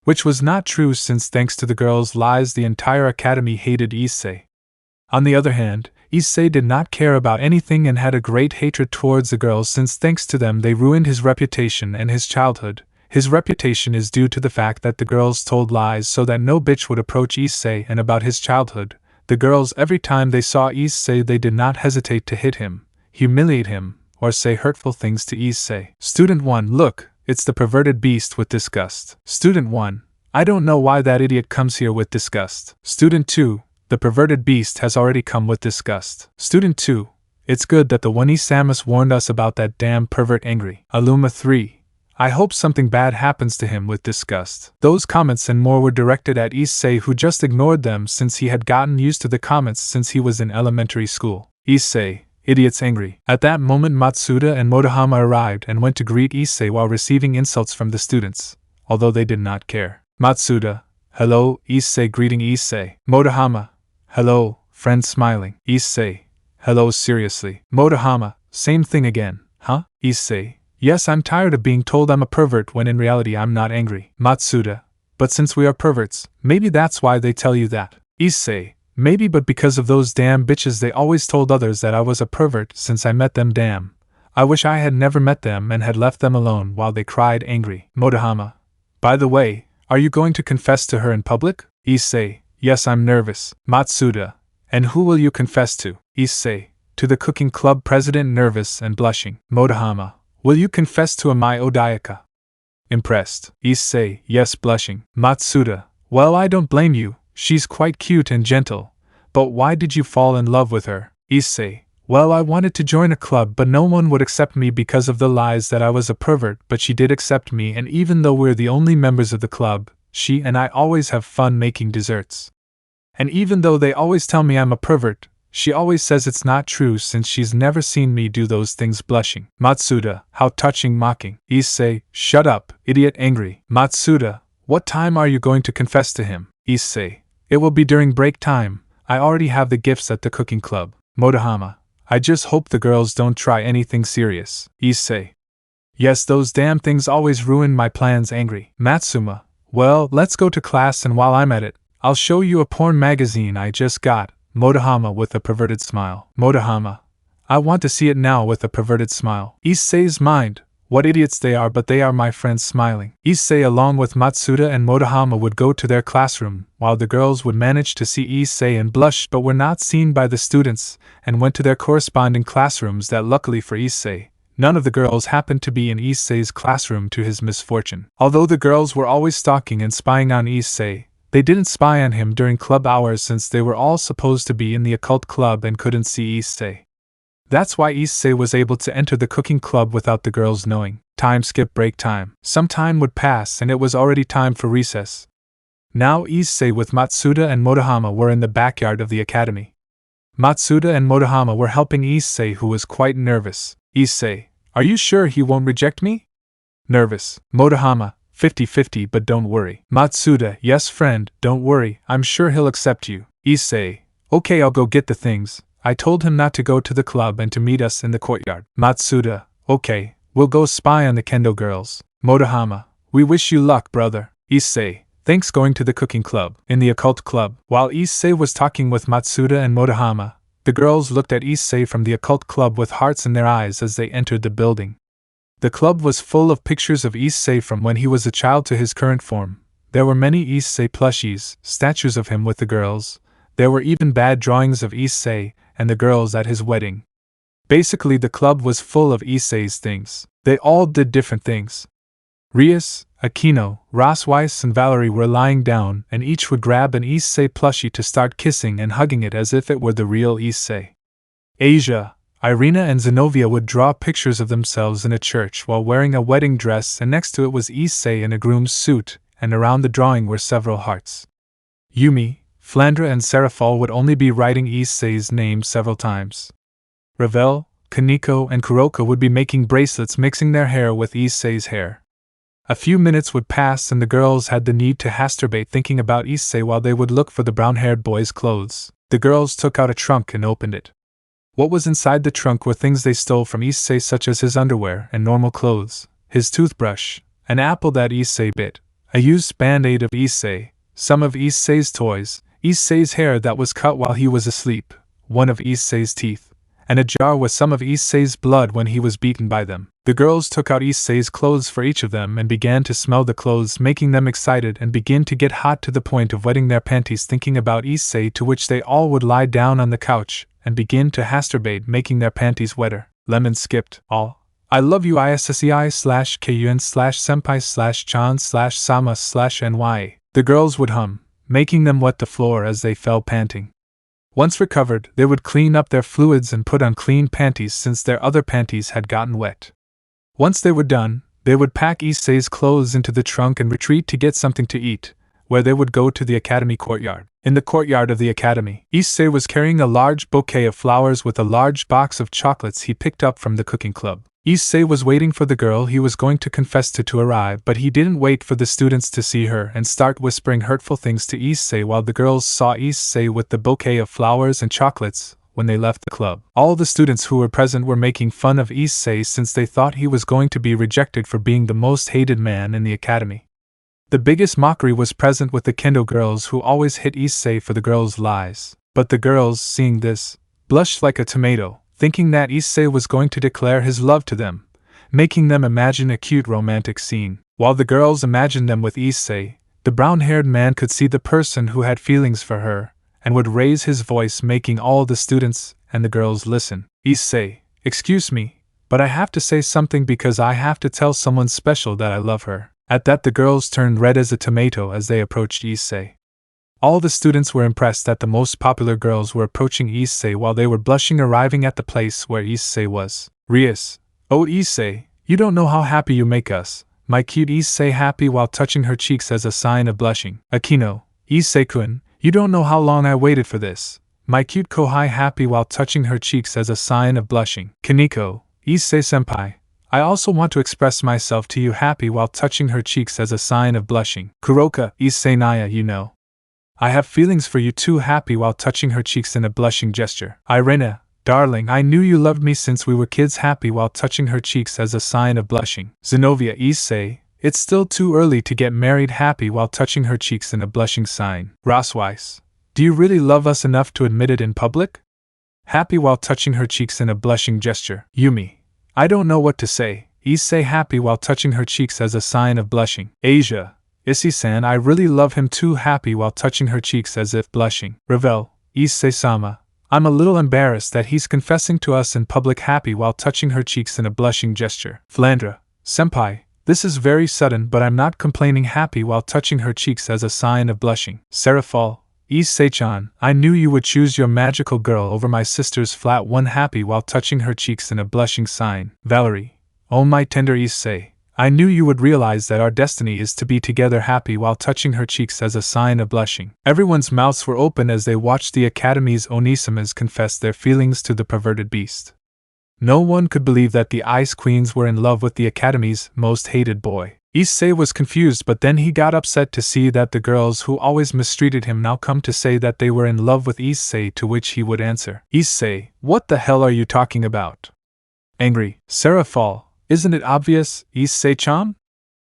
Which was not true since thanks to the girls' lies the entire academy hated Issei. On the other hand, Issei did not care about anything and had a great hatred towards the girls since thanks to them they ruined his reputation and his childhood. His reputation is due to the fact that the girls told lies so that no bitch would approach Issei, and about his childhood, the girls every time they saw Issei they did not hesitate to hit him, humiliate him, or say hurtful things to Issei. Student 1, look, it's the perverted beast with disgust. Student 1, I don't know why that idiot comes here with disgust. Student 2, the perverted beast has already come with disgust. Student 2, it's good that the Wani-samas warned us about that damn pervert angry. Aluma 3, I hope something bad happens to him with disgust. Those comments and more were directed at Issei who just ignored them since he had gotten used to the comments since he was in elementary school. Issei, idiots angry. At that moment Matsuda and Motohama arrived and went to greet Issei while receiving insults from the students, although they did not care. Matsuda, hello, Issei greeting Issei. Motohama, hello, friend smiling. Issei, hello seriously. Motohama, same thing again, huh? Issei, yes, I'm tired of being told I'm a pervert when in reality I'm not angry. Matsuda, but since we are perverts, maybe that's why they tell you that. Issei, maybe, but because of those damn bitches they always told others that I was a pervert since I met them. Damn, I wish I had never met them and had left them alone while they cried angry. Motohama, by the way, are you going to confess to her in public? Issei, yes, I'm nervous. Matsuda, and who will you confess to? Issei, to the cooking club president, nervous and blushing. Motohama, will you confess to Amai Odayaka? Impressed. Issei, yes, blushing. Matsuda, well, I don't blame you, she's quite cute and gentle, but why did you fall in love with her? Issei, well, I wanted to join a club but no one would accept me because of the lies that I was a pervert, but she did accept me, and even though we're the only members of the club, she and I always have fun making desserts. And even though they always tell me I'm a pervert, she always says it's not true since she's never seen me do those things. Blushing. Matsuda, how touching. Mocking. Issei, shut up, idiot angry. Matsuda, what time are you going to confess to him? Issei, it will be during break time, I already have the gifts at the cooking club. Motohama, I just hope the girls don't try anything serious. Issei, yes, those damn things always ruin my plans. Angry. Matsuma, well, let's go to class and while I'm at it, I'll show you a porn magazine I just got. Motohama with a perverted smile. Motohama, I want to see it now with a perverted smile. Issei's mind, what idiots they are, but they are my friends. Smiling. Issei along with Matsuda and Motohama would go to their classroom, while the girls would manage to see Issei and blush but were not seen by the students, and went to their corresponding classrooms that luckily for Issei, none of the girls happened to be in Issei's classroom to his misfortune. Although the girls were always stalking and spying on Issei, they didn't spy on him during club hours since they were all supposed to be in the occult club and couldn't see Issei. That's why Issei was able to enter the cooking club without the girls knowing. Time skip. Break time. Some time would pass and it was already time for recess. Now Issei with Matsuda and Motohama were in the backyard of the academy. Matsuda and Motohama were helping Issei, who was quite nervous. Issei, are you sure he won't reject me? Nervous. Motohama, 50-50, but don't worry. Matsuda, yes friend, don't worry, I'm sure he'll accept you. Issei, okay, I'll go get the things. I told him not to go to the club and to meet us in the courtyard. Matsuda, okay, we'll go spy on the kendo girls. Motohama, we wish you luck, brother. Issei, thanks. Going to the cooking club. In the occult club. While Issei was talking with Matsuda and Motohama, the girls looked at Issei from the occult club with hearts in their eyes as they entered the building. The club was full of pictures of Issei from when he was a child to his current form. There were many Issei plushies, statues of him with the girls. There were even bad drawings of Issei and the girls at his wedding. Basically, the club was full of Issei's things. They all did different things. Rias, Akeno, Rossweisse, and Valery were lying down, and each would grab an Issei plushie to start kissing and hugging it as if it were the real Issei. Asia, Irina, and Xenovia would draw pictures of themselves in a church while wearing a wedding dress, and next to it was Issei in a groom's suit, and around the drawing were several hearts. Yumi, Flandre, and Serafall would only be writing Issei's name several times. Ravel, Koneko, and Kuroka would be making bracelets mixing their hair with Issei's hair. A few minutes would pass and the girls had the need to masturbate thinking about Issei while they would look for the brown-haired boy's clothes. The girls took out a trunk and opened it. What was inside the trunk were things they stole from Issei, such as his underwear and normal clothes, his toothbrush, an apple that Issei bit, a used band-aid of Issei, some of Issei's toys, Issei's hair that was cut while he was asleep, one of Issei's teeth, and a jar with some of Issei's blood when he was beaten by them. The girls took out Issei's clothes for each of them and began to smell the clothes, making them excited and begin to get hot to the point of wetting their panties thinking about Issei, to which they all would lie down on the couch and begin to masturbate, making their panties wetter. Lemon skipped all. I love you ISSEI/KUN/senpai/chan/sama/NY. The girls would hum, making them wet the floor as they fell panting. Once recovered, they would clean up their fluids and put on clean panties since their other panties had gotten wet. Once they were done, they would pack Issei's clothes into the trunk and retreat to get something to eat, where they would go to the academy courtyard. In the courtyard of the academy, Issei was carrying a large bouquet of flowers with a large box of chocolates he picked up from the cooking club. Issei was waiting for the girl he was going to confess to arrive, but he didn't wait for the students to see her and start whispering hurtful things to Issei while the girls saw Issei with the bouquet of flowers and chocolates when they left the club. All the students who were present were making fun of Issei since they thought he was going to be rejected for being the most hated man in the academy. The biggest mockery was present with the kendo girls, who always hit Issei for the girls' lies. But the girls, seeing this, blushed like a tomato, thinking that Issei was going to declare his love to them, making them imagine a cute romantic scene. While the girls imagined them with Issei, the brown-haired man could see the person who had feelings for her, and would raise his voice, making all the students and the girls listen. Issei, excuse me, but I have to say something because I have to tell someone special that I love her. At that, the girls turned red as a tomato as they approached Issei. All the students were impressed that the most popular girls were approaching Issei while they were blushing, arriving at the place where Issei was. Rias, oh Issei, you don't know how happy you make us, my cute Issei, happy while touching her cheeks as a sign of blushing. Akeno, Issei-kun, you don't know how long I waited for this, my cute Kohai, happy while touching her cheeks as a sign of blushing. Koneko, Issei-senpai, I also want to express myself to you, happy while touching her cheeks as a sign of blushing. Kuroka, Issei-naya, you know, I have feelings for you too, happy while touching her cheeks in a blushing gesture. Irina, darling, I knew you loved me since we were kids, happy while touching her cheeks as a sign of blushing. Xenovia, Issei, it's still too early to get married, happy while touching her cheeks in a blushing sign. Rossweisse, do you really love us enough to admit it in public? Happy while touching her cheeks in a blushing gesture. Yumi, I don't know what to say. Issei, happy while touching her cheeks as a sign of blushing. Asia, Issei-san, I really love him too, happy while touching her cheeks as if blushing. Ravel, Issei-sama, I'm a little embarrassed that he's confessing to us in public, happy while touching her cheeks in a blushing gesture. Flandre, senpai, this is very sudden, but I'm not complaining, happy while touching her cheeks as a sign of blushing. Serafall, Issei-chan, I knew you would choose your magical girl over my sister's flat one, happy while touching her cheeks in a blushing sign. Valery, oh my tender Issei, I knew you would realize that our destiny is to be together, happy while touching her cheeks as a sign of blushing. Everyone's mouths were open as they watched the Academy's Onisamas confess their feelings to the perverted beast. No one could believe that the Ice Queens were in love with the Academy's most hated boy. Issei was confused, but then he got upset to see that the girls who always mistreated him now come to say that they were in love with Issei, to which he would answer, Issei, what the hell are you talking about? Angry, Serafall, isn't it obvious, Issei-chan?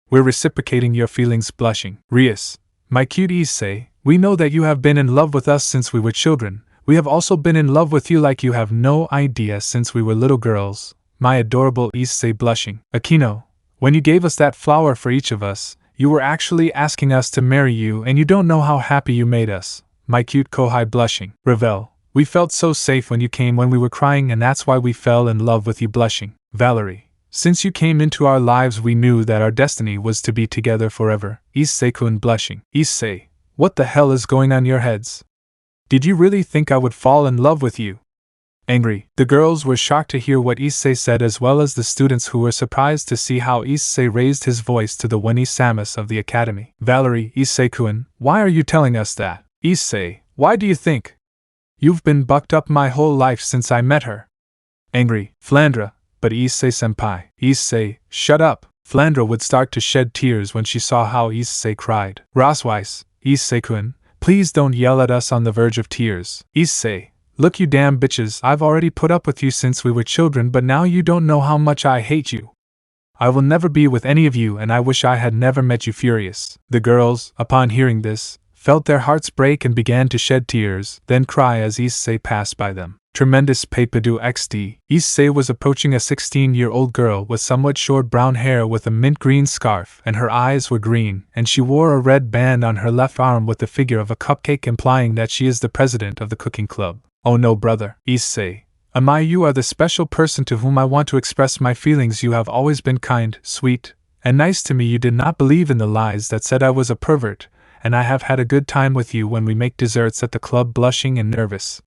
We're reciprocating your feelings, blushing. Rias, my cute Issei, we know that you have been in love with us since we were children. We have also been in love with you like you have no idea since we were little girls. My adorable Issei, blushing. Akeno, when you gave us that flower for each of us, you were actually asking us to marry you, and you don't know how happy you made us. my cute kohai blushing. Ravel, we felt so safe when you came when we were crying, and that's why we fell in love with you blushing. Valery, since you came into our lives we knew that our destiny was to be together forever. Issei-kun blushing. Issei, what the hell is going on your heads? Did you really think I would fall in love with you? Angry. The girls were shocked to hear what Issei said, as well as the students who were surprised to see how Issei raised his voice to the Weni Samus of the academy. Valery, Issei-kun, why are you telling us that? Issei, why do you think? You've been bucked up my whole life since I met her. Angry. Flandre, but Issei-senpai. Issei, shut up. Flandre would start to shed tears when she saw how Issei cried. Rossweisse, Issei-kun, please don't yell at us on the verge of tears. Issei, look you damn bitches, I've already put up with you since we were children, but now you don't know how much I hate you. I will never be with any of you, and I wish I had never met you. Furious. The girls, upon hearing this, felt their hearts break and began to shed tears, then cry as Issei passed by them. Tremendous Peipidu XD. Issei was approaching a 16-year-old girl with somewhat short brown hair with a mint green scarf, and her eyes were green, and she wore a red band on her left arm with the figure of a cupcake, implying that she is the president of the cooking club. Oh no, brother. Issei, you are the special person to whom I want to express my feelings. You have always been kind, sweet, and nice to me. You did not believe in the lies that said I was a pervert, and I have had a good time with you when we make desserts at the club. Blushing and nervous.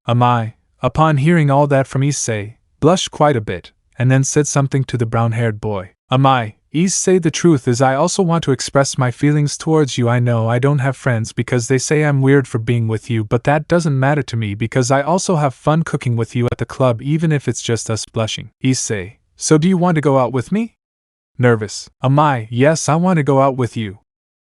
Upon hearing all that from Issei, blushed quite a bit, and then said something to the brown-haired boy. Issei, the truth is I also want to express my feelings towards you. I know I don't have friends because they say I'm weird for being with you, but that doesn't matter to me because I also have fun cooking with you at the club, even if it's just us. Blushing. Issei, so do you want to go out with me? Nervous. Yes, I want to go out with you.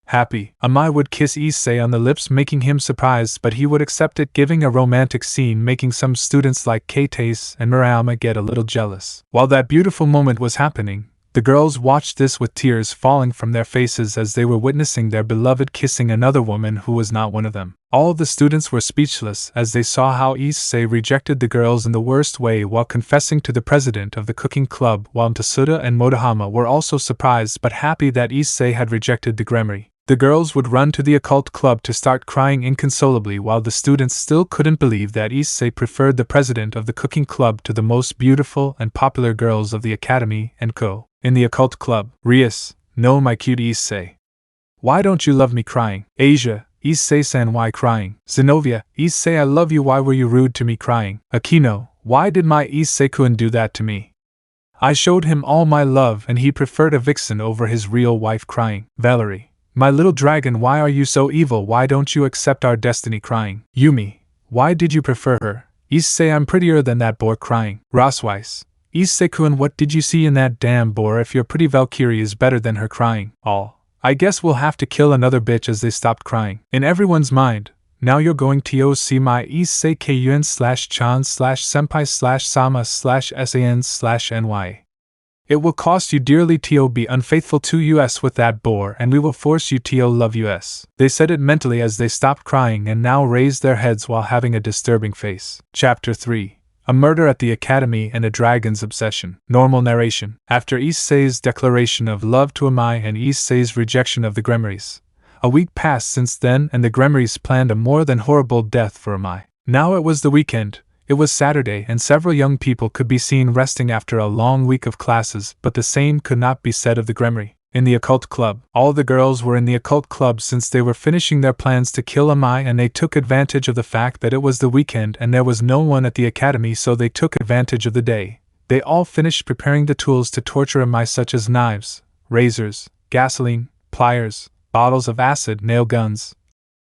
Happy. Would kiss Issei on the lips, making him surprised, but he would accept it, giving a romantic scene, making some students like Kates and Murayama get a little jealous. While that beautiful moment was happening, the girls watched this with tears falling from their faces as they were witnessing their beloved kissing another woman who was not one of them. All of the students were speechless as they saw how Issei rejected the girls in the worst way while confessing to the president of the cooking club, while Tsuda and Motohama were also surprised but happy that Issei had rejected the Gremory. The girls would run to the occult club to start crying inconsolably, while the students still couldn't believe that Issei preferred the president of the cooking club to the most beautiful and popular girls of the academy and co. In the occult club. Rias, no, my cute Issei. Why don't you love me? Crying. Asia, Issei-san, why crying? Xenovia, Issei, I love you, why were you rude to me? Crying. Akeno, why did my Issei-kun do that to me? I showed him all my love and he preferred a vixen over his real wife. Crying. Valery, my little dragon, why are you so evil? Why don't you accept our destiny? Crying. Yumi, why did you prefer her? Issei, I'm prettier than that boar. Crying. Rossweisse, Issei-kun, what did you see in that damn boar? If your pretty Valkyrie is better than her. Crying. All. I guess we'll have to kill another bitch. As they stopped crying. In everyone's mind, now you're going to see my Issei kun /chan /senpai /sama /san/ny. It will cost you dearly to be unfaithful to us with that boar, and we will force you to love us. They said it mentally as they stopped crying and now raised their heads while having a disturbing face. Chapter 3. A Murder at the Academy and a Dragon's Obsession. Normal narration. After Issei's declaration of love to Amai and Issei's rejection of the Gremories, a week passed since then, and the Gremories planned a more than horrible death for Amai. Now it was the weekend. It was Saturday, and several young people could be seen resting after a long week of classes, but the same could not be said of the Gremory. In the occult club, all the girls were in the occult club since they were finishing their plans to kill Amai, and they took advantage of the fact that it was the weekend and there was no one at the academy, so they took advantage of the day. They all finished preparing the tools to torture Amai, such as knives, razors, gasoline, pliers, bottles of acid, nail guns,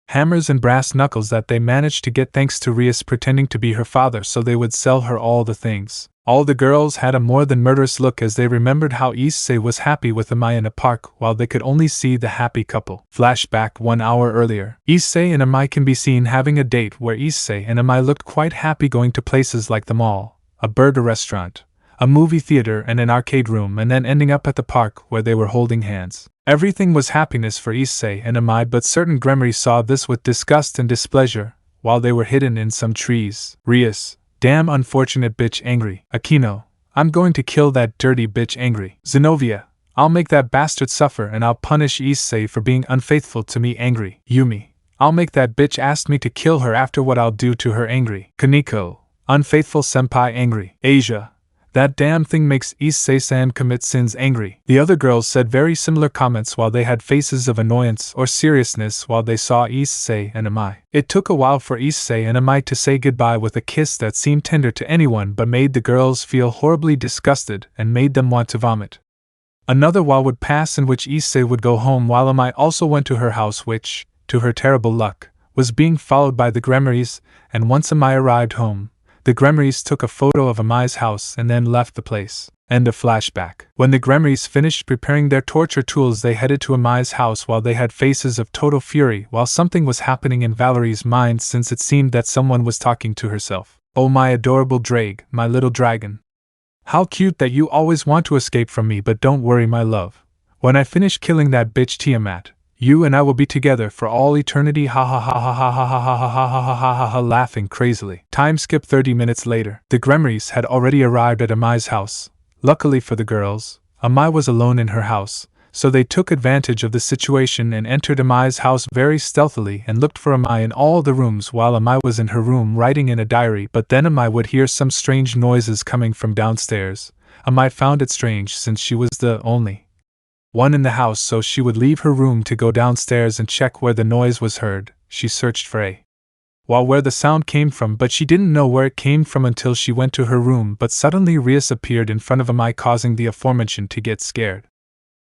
hammers and brass knuckles that they managed to get thanks to Rias pretending to be her father, so they would sell her all the things. All the girls had a more than murderous look as they remembered how Issei was happy with Amai in a park while they could only see the happy couple. Flashback 1 hour earlier. Issei and Amai can be seen having a date where Issei and Amai looked quite happy, going to places like the mall, a burger restaurant, a movie theater and an arcade room, and then ending up at the park where they were holding hands. Everything was happiness for Issei and Amai, but certain Gremory saw this with disgust and displeasure while they were hidden in some trees. Rias, damn unfortunate bitch. Angry. Akeno, I'm going to kill that dirty bitch. Angry. Xenovia, I'll make that bastard suffer and I'll punish Issei for being unfaithful to me. Angry. Yumi, I'll make that bitch ask me to kill her after what I'll do to her angry. Koneko, unfaithful senpai angry. Asia, that damn thing makes Issei-san commit sins angry. The other girls said very similar comments while they had faces of annoyance or seriousness while they saw Issei and Amai. It took a while for Issei and Amai to say goodbye with a kiss that seemed tender to anyone but made the girls feel horribly disgusted and made them want to vomit. Another while would pass in which Issei would go home while Amai also went to her house which, to her terrible luck, was being followed by the Gremorys, and once Amai arrived home, the Gremorys took a photo of Amai's house and then left the place. End of flashback. When the Gremorys finished preparing their torture tools, they headed to Amai's house while they had faces of total fury while something was happening in Valery's mind since it seemed that someone was talking to herself. Oh my adorable drag, my little dragon. How cute that you always want to escape from me, but don't worry my love. When I finish killing that bitch Tiamat, you and I will be together for all eternity, ha ha ha ha ha ha ha ha ha ha ha ha ha ha, laughing crazily. Time skip 30 minutes later. The Gremorys had already arrived at Amai's house. Luckily for the girls, Amai was alone in her house, so they took advantage of the situation and entered Amai's house very stealthily and looked for Amai in all the rooms while Amai was in her room writing in a diary, but then Amai would hear some strange noises coming from downstairs. Amai found it strange since she was the only one in the house, so she would leave her room to go downstairs and check where the noise was heard. She searched for a while where the sound came from, but she didn't know where it came from until she went to her room, but suddenly Rias appeared in front of Amai, causing the aforementioned to get scared.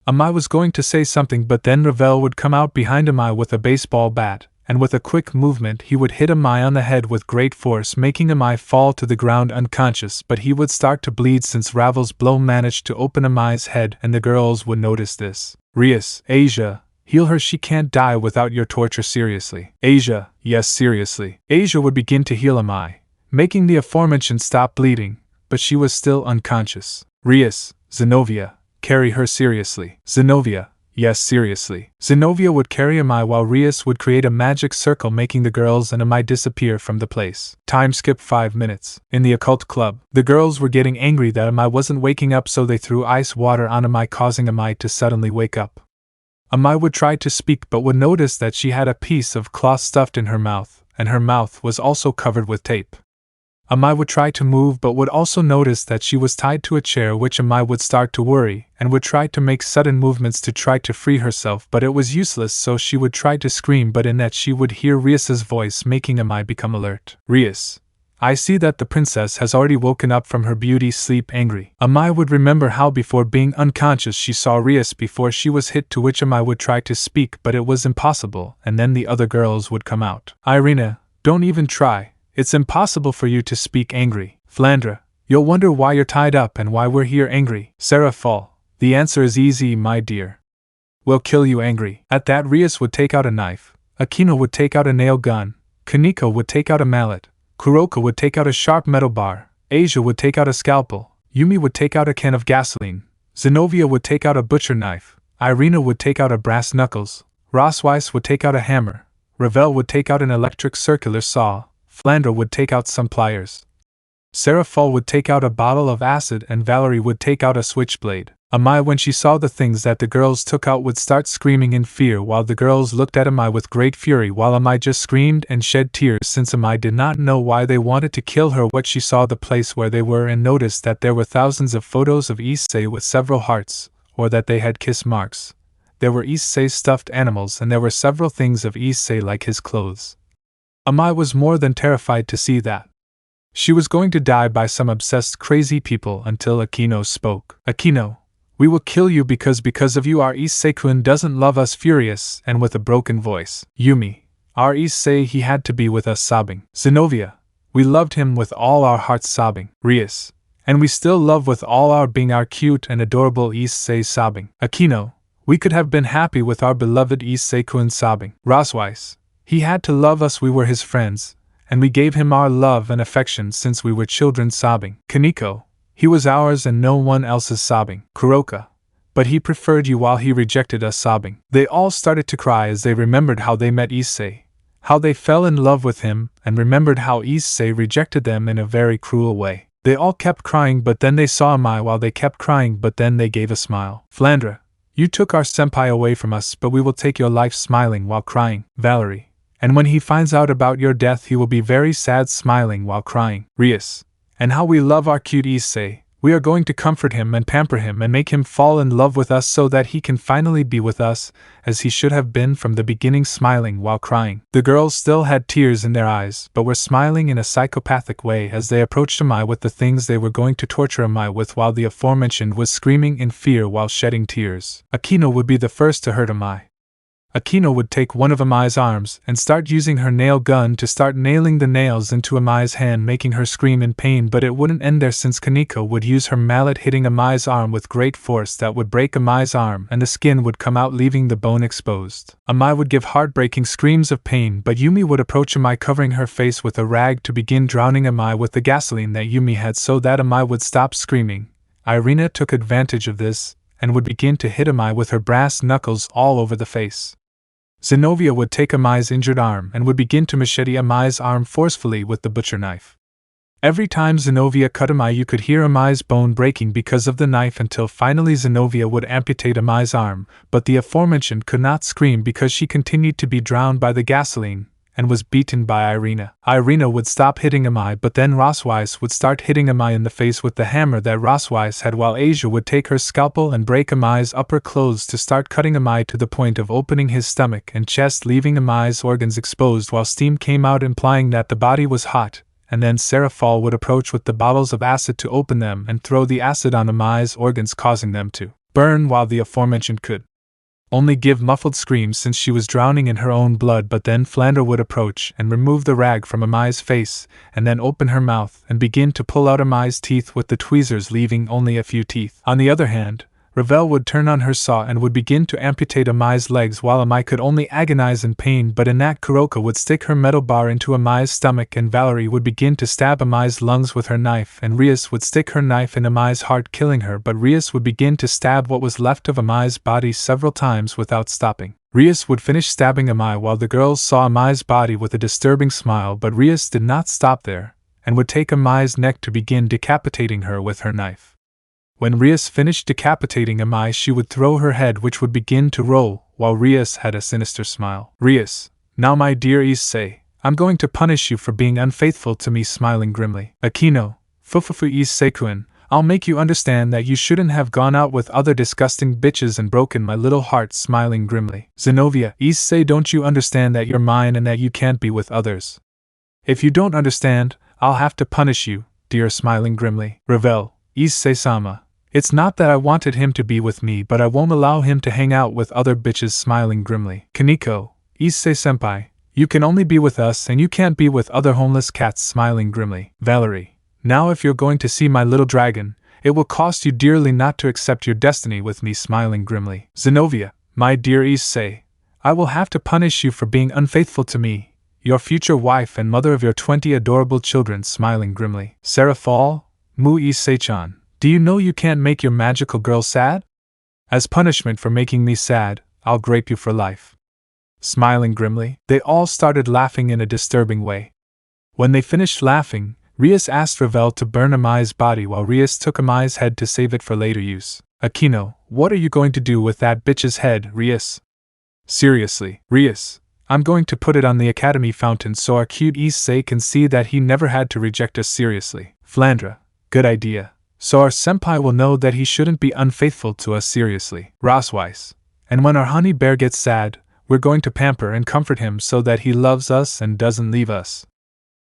Amai was going to say something, but then Ravel would come out behind Amai with a baseball bat, and with a quick movement he would hit Amai on the head with great force, making Amai fall to the ground unconscious, but he would start to bleed since Ravel's blow managed to open Amai's head, and the girls would notice this. Rias, Asia, heal her, she can't die without your torture, seriously. Asia, yes seriously. Asia would begin to heal Amai, making the aforementioned stop bleeding, but she was still unconscious. Rias, Xenovia, carry her seriously. Xenovia, yes seriously. Xenovia would carry Amai while Rias would create a magic circle, making the girls and Amai disappear from the place. Time skip 5 minutes. In the occult club, the girls were getting angry that Amai wasn't waking up, so they threw ice water on Amai, causing Amai to suddenly wake up. Amai would try to speak but would notice that she had a piece of cloth stuffed in her mouth, and her mouth was also covered with tape. Amai would try to move but would also notice that she was tied to a chair, which Amai would start to worry and would try to make sudden movements to try to free herself, but it was useless, so she would try to scream, but in that she would hear Rias's voice, making Amai become alert. Rias, I see that the princess has already woken up from her beauty sleep angry. Amai would remember how before being unconscious she saw Rias before she was hit, to which Amai would try to speak but it was impossible, and then the other girls would come out. Irina, don't even try. It's impossible for you to speak angry. Flandre, you'll wonder why you're tied up and why we're here angry. Serafall, the answer is easy, my dear. We'll kill you angry. At that, Rias would take out a knife, Akeno would take out a nail gun, Koneko would take out a mallet, Kuroka would take out a sharp metal bar, Asia would take out a scalpel, Yumi would take out a can of gasoline, Xenovia would take out a butcher knife, Irina would take out a brass knuckles, Rossweisse would take out a hammer, Ravel would take out an electric circular saw, Flandre would take out some pliers, Serafall would take out a bottle of acid, and Valery would take out a switchblade. Amai, when she saw the things that the girls took out, would start screaming in fear, while the girls looked at Amai with great fury, while Amai just screamed and shed tears since Amai did not know why they wanted to kill her. What she saw the place where they were and noticed that there were thousands of photos of Issei with several hearts, or that they had kiss marks. There were Issei's stuffed animals, and there were several things of Issei like his clothes. Amai was more than terrified to see that she was going to die by some obsessed crazy people, until Akeno spoke. Akeno, we will kill you because of you our Issei-kun doesn't love us. Furious and with a broken voice. Yumi, our Issei, he had to be with us, sobbing. Xenovia, we loved him with all our hearts, sobbing. Rias, and we still love with all our being our cute and adorable Issei, sobbing. Akeno, we could have been happy with our beloved Issei-kun, sobbing. Rossweisse, he had to love us, we were his friends, and we gave him our love and affection since we were children, sobbing. Koneko, he was ours and no one else's, sobbing. Kuroka, but he preferred you while he rejected us, sobbing. They all started to cry as they remembered how they met Issei, how they fell in love with him, and remembered how Issei rejected them in a very cruel way. They all kept crying, but then they saw Amai while they kept crying, but then they gave a smile. Flandre, you took our senpai away from us, but we will take your life, smiling while crying. Valery, And when he finds out about your death he will be very sad, smiling while crying. Rias. And how we love our cute Issei. We are going to comfort him and pamper him and make him fall in love with us so that he can finally be with us, as he should have been from the beginning, smiling while crying. The girls still had tears in their eyes, but were smiling in a psychopathic way as they approached Amai with the things they were going to torture Amai with, while the aforementioned was screaming in fear while shedding tears. Akeno would be the first to hurt Amai. Akeno would take one of Amai's arms and start using her nail gun to start nailing the nails into Amai's hand, making her scream in pain, but it wouldn't end there since Koneko would use her mallet, hitting Amai's arm with great force that would break Amai's arm and the skin would come out, leaving the bone exposed. Amai would give heartbreaking screams of pain, but Yumi would approach Amai, covering her face with a rag to begin drowning Amai with the gasoline that Yumi had so that Amai would stop screaming. Irina took advantage of this and would begin to hit Amai with her brass knuckles all over the face. Xenovia would take Amai's injured arm and would begin to machete Amai's arm forcefully with the butcher knife. Every time Xenovia cut Amai you could hear Amai's bone breaking because of the knife, until finally Xenovia would amputate Amai's arm, but the aforementioned could not scream because she continued to be drowned by the gasoline and was beaten by Irina. Irina would stop hitting Amai, but then Rossweisse would start hitting Amai in the face with the hammer that Rossweisse had, while Asia would take her scalpel and break Amai's upper clothes to start cutting Amai to the point of opening his stomach and chest, leaving Amai's organs exposed while steam came out, implying that the body was hot, and then Serafall would approach with the bottles of acid to open them and throw the acid on Amai's organs, causing them to burn, while the aforementioned could only give muffled screams since she was drowning in her own blood. But then Flandre would approach and remove the rag from Amai's face, and then open her mouth and begin to pull out Amai's teeth with the tweezers, leaving only a few teeth. On the other hand, Ravel would turn on her saw and would begin to amputate Amai's legs, while Amai could only agonize in pain, but in that Kuroka would stick her metal bar into Amai's stomach, and Valery would begin to stab Amai's lungs with her knife, and Rias would stick her knife in Amai's heart, killing her, but Rias would begin to stab what was left of Amai's body several times without stopping. Rias would finish stabbing Amai while the girls saw Amai's body with a disturbing smile, but Rias did not stop there, and would take Amai's neck to begin decapitating her with her knife. When Rias finished decapitating Amai, she would throw her head, which would begin to roll, while Rias had a sinister smile. Rias, now my dear Issei, I'm going to punish you for being unfaithful to me, smiling grimly. Akeno, fufufu Issei-kun, I'll make you understand that you shouldn't have gone out with other disgusting bitches and broken my little heart, smiling grimly. Xenovia, Issei, don't you understand that you're mine and that you can't be with others? If you don't understand, I'll have to punish you, dear, smiling grimly. Ravel, Issei-sama, it's not that I wanted him to be with me, but I won't allow him to hang out with other bitches, smiling grimly. Koneko, Issei-senpai, you can only be with us and you can't be with other homeless cats, smiling grimly. Valery, now if you're going to see my little dragon, it will cost you dearly not to accept your destiny with me, smiling grimly. Xenovia, my dear Issei, I will have to punish you for being unfaithful to me, your future wife and mother of your 20 adorable children, smiling grimly. Serafall, Mu Issei-chan, do you know you can't make your magical girl sad? As punishment for making me sad, I'll grape you for life. Smiling grimly, they all started laughing in a disturbing way. When they finished laughing, Rias asked Ravel to burn Amai's body, while Rias took Amai's head to save it for later use. Akeno, what are you going to do with that bitch's head, Rias? Seriously, Rias, I'm going to put it on the academy fountain so our cute Issei can see that he never had to reject us seriously. Flandre, good idea. So our senpai will know that he shouldn't be unfaithful to us seriously. Rossweisse, and when our honey bear gets sad, we're going to pamper and comfort him so that he loves us and doesn't leave us.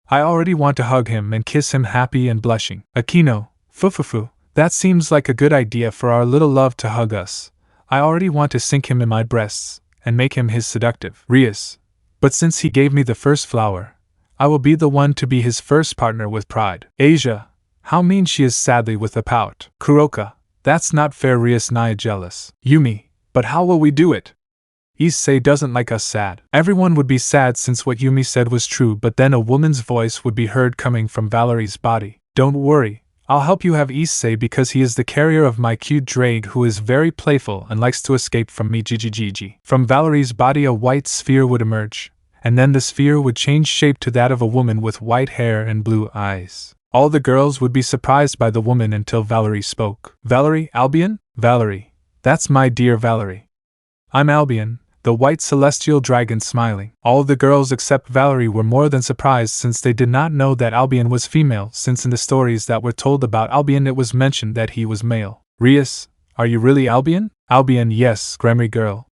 I already want to hug him and kiss him, happy and blushing. Akeno, fufufu, that seems like a good idea for our little love to hug us. I already want to sink him in my breasts and make him his seductive. Rias, but since he gave me the first flower, I will be the one to be his first partner with pride. Asia, how mean she is, sadly with a pout. Kuroka, that's not fair. Rias Naya jealous. Yumi, but how will we do it? Issei doesn't like us sad. Everyone would be sad since what Yumi said was true, but then a woman's voice would be heard coming from Valery's body. Don't worry, I'll help you have Issei because he is the carrier of my cute drake who is very playful and likes to escape from me. Gigi. From Valery's body a white sphere would emerge, and then the sphere would change shape to that of a woman with white hair and blue eyes. All the girls would be surprised by the woman until Valery spoke. Valery, Albion? Valery, that's my dear Valery. I'm Albion, the white celestial dragon smiling. All the girls except Valery were more than surprised since they did not know that Albion was female, since in the stories that were told about Albion it was mentioned that he was male. Rias, are you really Albion? Albion, yes, Gremory girl.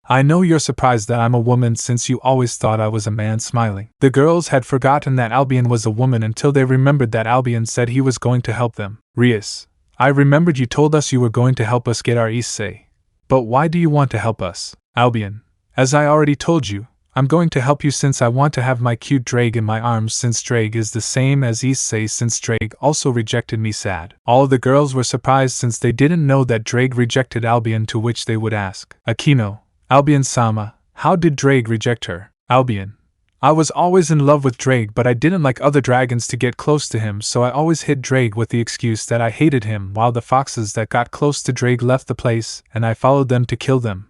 I know you're surprised that I'm a woman since you always thought I was a man smiling. The girls had forgotten that Albion was a woman until they remembered that Albion said he was going to help them. Rias, I remembered you told us you were going to help us get our Issei. But why do you want to help us? Albion, as I already told you, I'm going to help you since I want to have my cute Drake in my arms since Drake is the same as Issei since Drake also rejected me sad. All the girls were surprised since they didn't know that Drake rejected Albion, to which they would ask, Akeno, Albion-sama, how did Drake reject her? Albion, I was always in love with Drake but I didn't like other dragons to get close to him, so I always hid Drake with the excuse that I hated him, while the foxes that got close to Drake left the place and I followed them to kill them.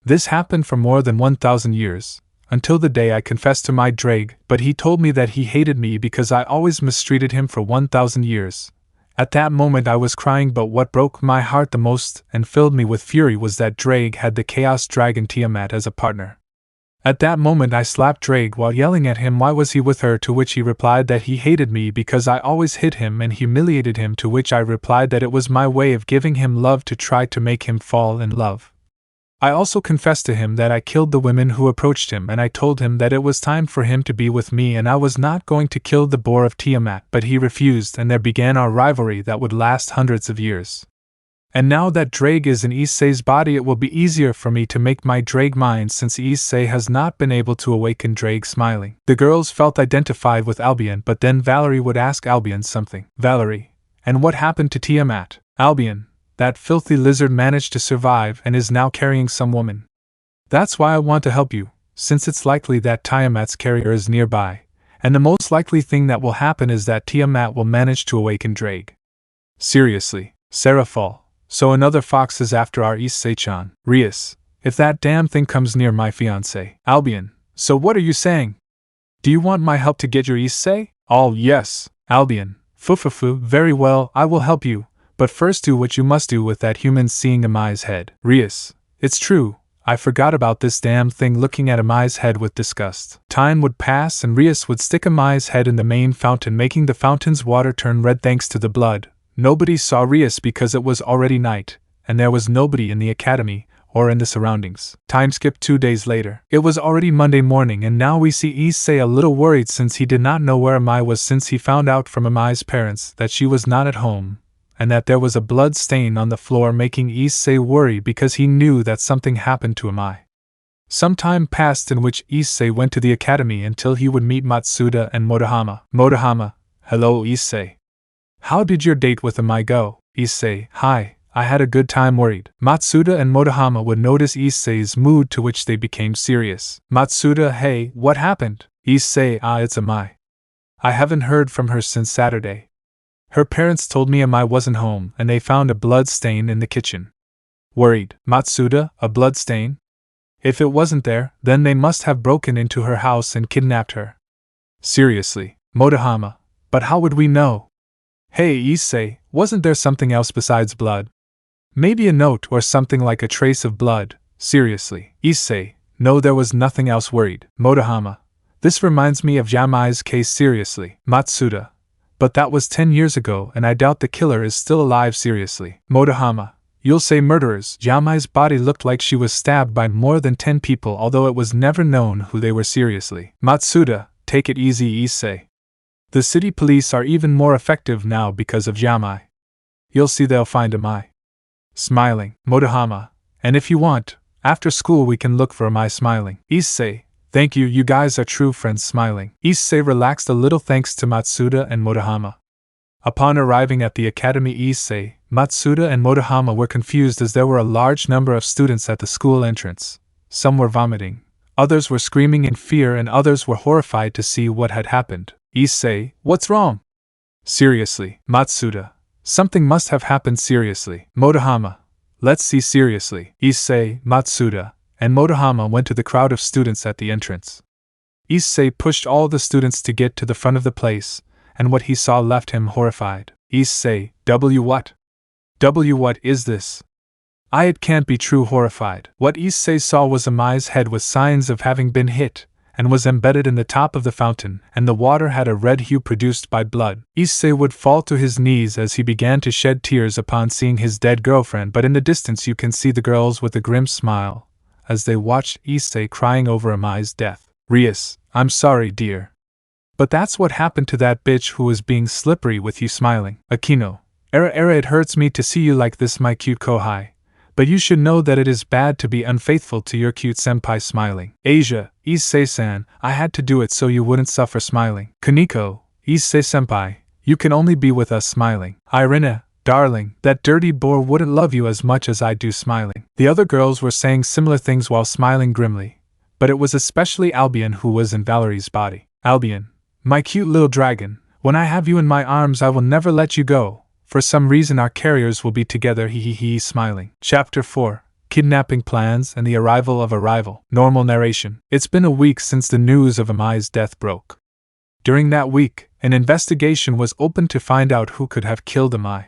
This happened for more than 1,000 years, until the day I confessed to my Drake, but he told me that he hated me because I always mistreated him for 1,000 years. At that moment I was crying, but what broke my heart the most and filled me with fury was that Drake had the Chaos Dragon Tiamat as a partner. At that moment I slapped Drake while yelling at him why was he with her, to which he replied that he hated me because I always hid him and humiliated him, to which I replied that it was my way of giving him love to try to make him fall in love. I also confessed to him that I killed the women who approached him, and I told him that it was time for him to be with me and I was not going to kill the boar of Tiamat, but he refused and there began our rivalry that would last hundreds of years. And now that Drake is in Issei's body, it will be easier for me to make my Drake mine since Issei has not been able to awaken Drake smiling. The girls felt identified with Albion, but then Valery would ask Albion something. Valery, and what happened to Tiamat? Albion, that filthy lizard managed to survive and is now carrying some woman. That's why I want to help you, since it's likely that Tiamat's carrier is nearby, and the most likely thing that will happen is that Tiamat will manage to awaken Drake. Seriously, Serafall, so another fox is after our Issei-chan. Rias, if that damn thing comes near my fiancé. Albion, so what are you saying? Do you want my help to get your Issei? All yes. Albion, fufufu, very well, I will help you. But first do what you must do with that human seeing Amai's head. Rias, it's true, I forgot about this damn thing, looking at Amai's head with disgust. Time would pass and Rias would stick Amai's head in the main fountain, making the fountain's water turn red thanks to the blood. Nobody saw Rias because it was already night, and there was nobody in the academy or in the surroundings. Time skipped 2 days later. It was already Monday morning and now we see Issei a little worried since he did not know where Amai was, since he found out from Amai's parents that she was not at home, and that there was a blood stain on the floor, making Issei worry because he knew that something happened to Amai. Some time passed in which Issei went to the academy until he would meet Matsuda and Motohama. Motohama, hello Issei. How did your date with Amai go? Issei, hi, I had a good time. Worried. Matsuda and Motohama would notice Issei's mood, to which they became serious. Matsuda, hey, what happened? Issei, it's Amai. I haven't heard from her since Saturday. Her parents told me Amai wasn't home and they found a blood stain in the kitchen. Worried. Matsuda, a blood stain? If it wasn't there, then they must have broken into her house and kidnapped her. Seriously. Motohama, but how would we know? Hey Issei, wasn't there something else besides blood? Maybe a note or something like a trace of blood. Seriously. Issei, no, there was nothing else. Worried. Motohama, this reminds me of Yamai's case. Seriously. Matsuda, but that was 10 years ago and I doubt the killer is still alive. Seriously. Motohama, you'll say murderers. Yamai's body looked like she was stabbed by more than 10 people, although it was never known who they were. Seriously. Matsuda, take it easy Issei. The city police are even more effective now because of Yamai. You'll see they'll find Amai. Smiling. Motohama, and if you want, after school we can look for Amai. Smiling. Issei, thank you, you guys are true friends. Smiling. Issei relaxed a little thanks to Matsuda and Motohama. Upon arriving at the academy, Issei, Matsuda and Motohama were confused as there were a large number of students at the school entrance. Some were vomiting, others were screaming in fear, and others were horrified to see what had happened. Issei, what's wrong? Seriously. Matsuda, something must have happened. Seriously. Motohama, let's see. Seriously. Issei, Matsuda, and Motohama went to the crowd of students at the entrance. Issei pushed all the students to get to the front of the place, and what he saw left him horrified. Issei, what? What is this? It can't be true, horrified. What Issei saw was Amai's head with signs of having been hit, and was embedded in the top of the fountain, and the water had a red hue produced by blood. Issei would fall to his knees as he began to shed tears upon seeing his dead girlfriend, but in the distance you can see the girls with a grim smile, as they watched Issei crying over Amai's death. Rias, I'm sorry, dear. But that's what happened to that bitch who was being slippery with you, smiling. Akeno, it hurts me to see you like this, my cute kohai. But you should know that it is bad to be unfaithful to your cute senpai, smiling. Asia, Issei-san, I had to do it so you wouldn't suffer, smiling. Koneko, Issei-senpai, you can only be with us, smiling. Irina, darling, that dirty boar wouldn't love you as much as I do, smiling. The other girls were saying similar things while smiling grimly, but it was especially Albion who was in Valery's body. Albion, my cute little dragon, when I have you in my arms I will never let you go. For some reason our carriers will be together, he, smiling. Chapter 4. Kidnapping Plans and the Arrival of a Rival. Normal narration. It's been a week since the news of Amai's death broke. During that week, an investigation was opened to find out who could have killed Amai.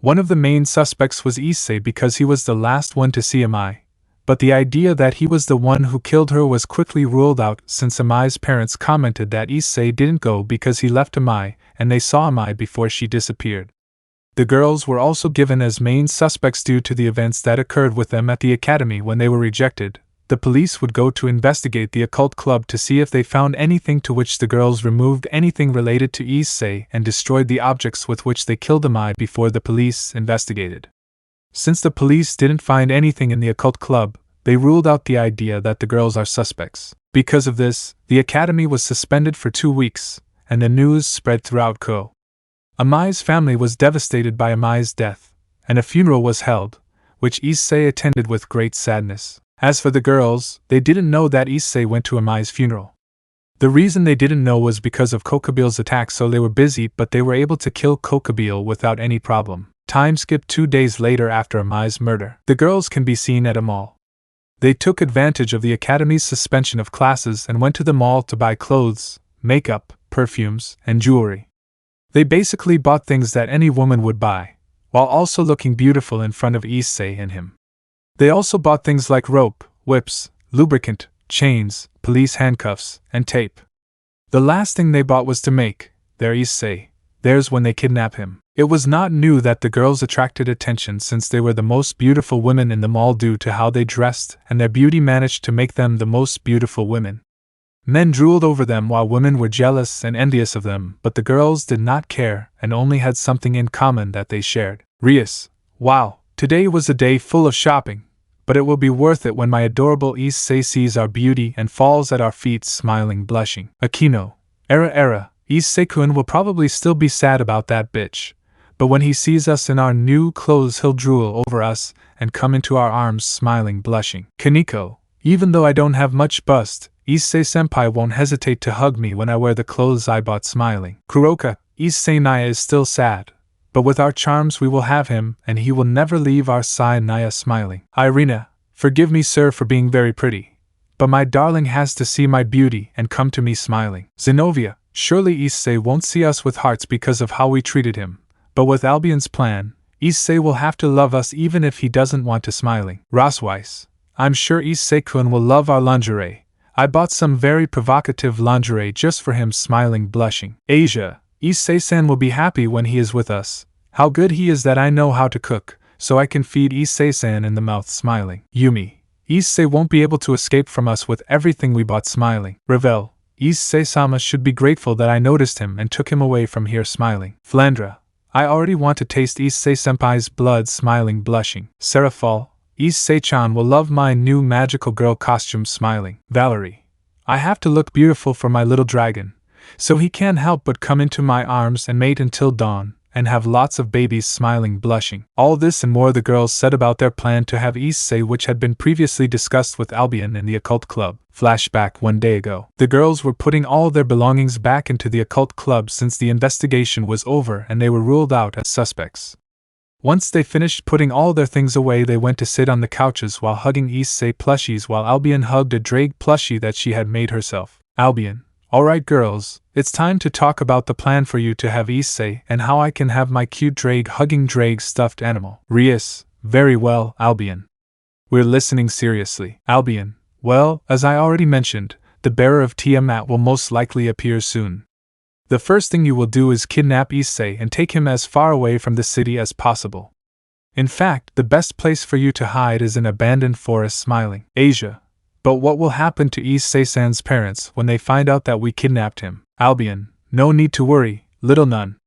One of the main suspects was Issei because he was the last one to see Amai, but the idea that he was the one who killed her was quickly ruled out since Amai's parents commented that Issei didn't go because he left Amai and they saw Amai before she disappeared. The girls were also given as main suspects due to the events that occurred with them at the academy when they were rejected. The police would go to investigate the occult club to see if they found anything, to which the girls removed anything related to Issei and destroyed the objects with which they killed Amai before the police investigated. Since the police didn't find anything in the occult club, they ruled out the idea that the girls are suspects. Because of this, the academy was suspended for 2 weeks, and the news spread throughout Ko. Amai's family was devastated by Amai's death, and a funeral was held, which Issei attended with great sadness. As for the girls, they didn't know that Issei went to Amai's funeral. The reason they didn't know was because of Kokabil's attack, so they were busy, but they were able to kill Kokabil without any problem. Time skipped 2 days later after Amai's murder. The girls can be seen at a mall. They took advantage of the academy's suspension of classes and went to the mall to buy clothes, makeup, perfumes, and jewelry. They basically bought things that any woman would buy, while also looking beautiful in front of Issei and him. They also bought things like rope, whips, lubricant, chains, police handcuffs, and tape. The last thing they bought was to make their Issei theirs when they kidnap him. It was not new that the girls attracted attention since they were the most beautiful women in the mall due to how they dressed, and their beauty managed to make them the most beautiful women. Men drooled over them while women were jealous and envious of them, but the girls did not care and only had something in common that they shared. Rias, wow, today was a day full of shopping, but it will be worth it when my adorable Issei sees our beauty and falls at our feet, smiling, blushing. Akeno, Issei-kun will probably still be sad about that bitch, but when he sees us in our new clothes he'll drool over us and come into our arms, smiling, blushing. Koneko, even though I don't have much bust, Issei-senpai won't hesitate to hug me when I wear the clothes I bought, smiling. Kuroka, Issei Naya is still sad, but with our charms we will have him, and he will never leave our side, Naya, smiling. Irina, forgive me, sir, for being very pretty, but my darling has to see my beauty and come to me, smiling. Xenovia, surely Issei won't see us with hearts because of how we treated him, but with Albion's plan, Issei will have to love us even if he doesn't want to, smiling. Rossweisse, I'm sure Issei-kun will love our lingerie. I bought some very provocative lingerie just for him, smiling, blushing. Asia, Issei-san will be happy when he is with us. How good he is that I know how to cook, so I can feed Issei-san in the mouth, smiling. Yumi, Issei won't be able to escape from us with everything we bought, smiling. Ravel, Issei-sama should be grateful that I noticed him and took him away from here, smiling. Flandre, I already want to taste Issei-senpai's blood, smiling, blushing. Serafall, Issei-chan will love my new magical girl costume, smiling. Valery, I have to look beautiful for my little dragon, so he can't help but come into my arms and mate until dawn, and have lots of babies, smiling, blushing. All this and more the girls said about their plan to have Issei, which had been previously discussed with Albion in the occult club. Flashback 1 day ago. The girls were putting all their belongings back into the occult club since the investigation was over and they were ruled out as suspects. Once they finished putting all their things away, they went to sit on the couches while hugging Issei plushies while Albion hugged a Drake plushie that she had made herself. Albion, alright girls, it's time to talk about the plan for you to have Issei and how I can have my cute Drake hugging Drake stuffed animal. Rias, Very well, Albion. We're listening seriously. Albion, well, as I already mentioned, the bearer of Tiamat will most likely appear soon. The first thing you will do is kidnap Issei and take him as far away from the city as possible. In fact, the best place for you to hide is in abandoned forest smiling. Asia. But what will happen to Issei-san's parents when they find out that we kidnapped him? Albion, no need to worry, little nun.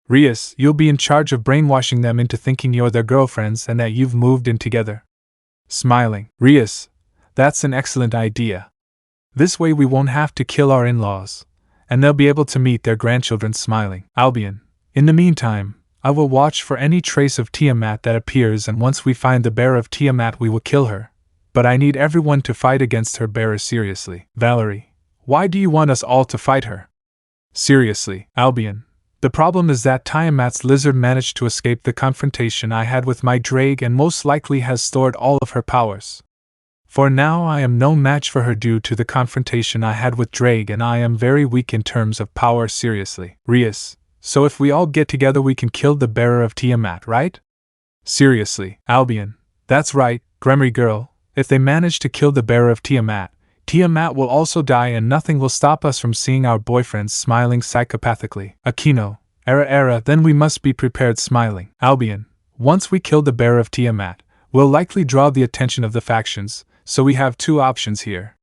Rias, you'll be in charge of brainwashing them into thinking you're their girlfriends and that you've moved in together. Smiling. Rias, that's an excellent idea. This way we won't have to kill our in-laws, and they'll be able to meet their grandchildren. Smiling. Albion, in the meantime, I will watch for any trace of Tiamat that appears, and once we find the bearer of Tiamat we will kill her. But I need everyone to fight against her bearer seriously. Valery, why do you want us all to fight her? Seriously, Albion, the problem is that Tiamat's lizard managed to escape the confrontation I had with my drake and most likely has stored all of her powers. For now I am no match for her due to the confrontation I had with Drake, and I am very weak in terms of power. Seriously. Rias, so if we all get together we can kill the bearer of Tiamat, right? Seriously. Albion, that's right, Gremory girl, if they manage to kill the bearer of Tiamat, Tiamat will also die and nothing will stop us from seeing our boyfriends smiling psychopathically. Akeno, era, then we must be prepared. Smiling. Albion, once we kill the bearer of Tiamat, we'll likely draw the attention of the factions, so we have two options here.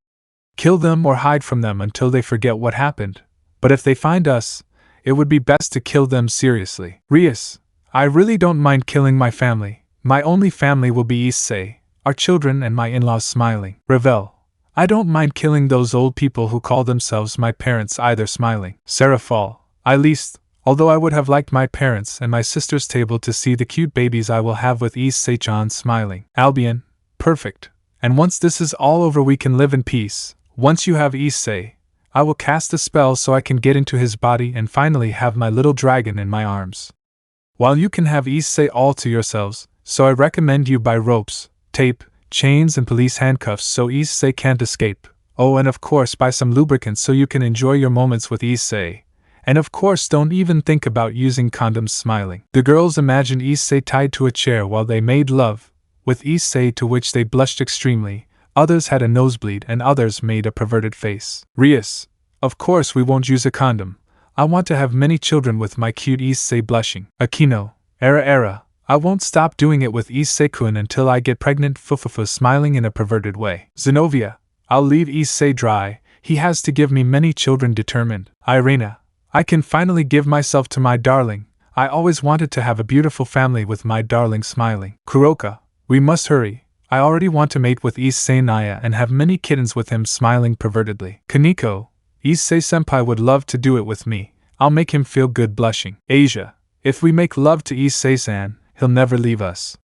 Kill them or hide from them until they forget what happened, but if they find us, it would be best to kill them. Seriously. Rias, I really don't mind killing my family. My only family will be Issei, our children and my in-laws. Smiling. Ravel, I don't mind killing those old people who call themselves my parents either. Smiling. Serafall, although I would have liked my parents and my sister's table to see the cute babies I will have with Issei-chan. Smiling. Albion, perfect. And once this is all over we can live in peace. Once you have Issei, I will cast a spell so I can get into his body and finally have my little dragon in my arms. While you can have Issei all to yourselves, so I recommend you buy ropes, tape, chains and police handcuffs so Issei can't escape. Oh, and of course buy some lubricant so you can enjoy your moments with Issei. And of course don't even think about using condoms. Smiling. The girls imagined Issei tied to a chair while they made love with Issei, to which they blushed extremely. Others had a nosebleed and others made a perverted face. Rias, of course we won't use a condom. I want to have many children with my cute Issei. Blushing. Akeno, era, I won't stop doing it with Issei-kun until I get pregnant. Fufufu, smiling in a perverted way. Xenovia, I'll leave Issei dry, he has to give me many children. Determined. Irina, I can finally give myself to my darling. I always wanted to have a beautiful family with my darling. Smiling. Kuroka, we must hurry. I already want to mate with Issei Naya and have many kittens with him. Smiling pervertedly. Koneko, Issei-senpai would love to do it with me. I'll make him feel good. Blushing. Asia, if we make love to Issei-san, he'll never leave us.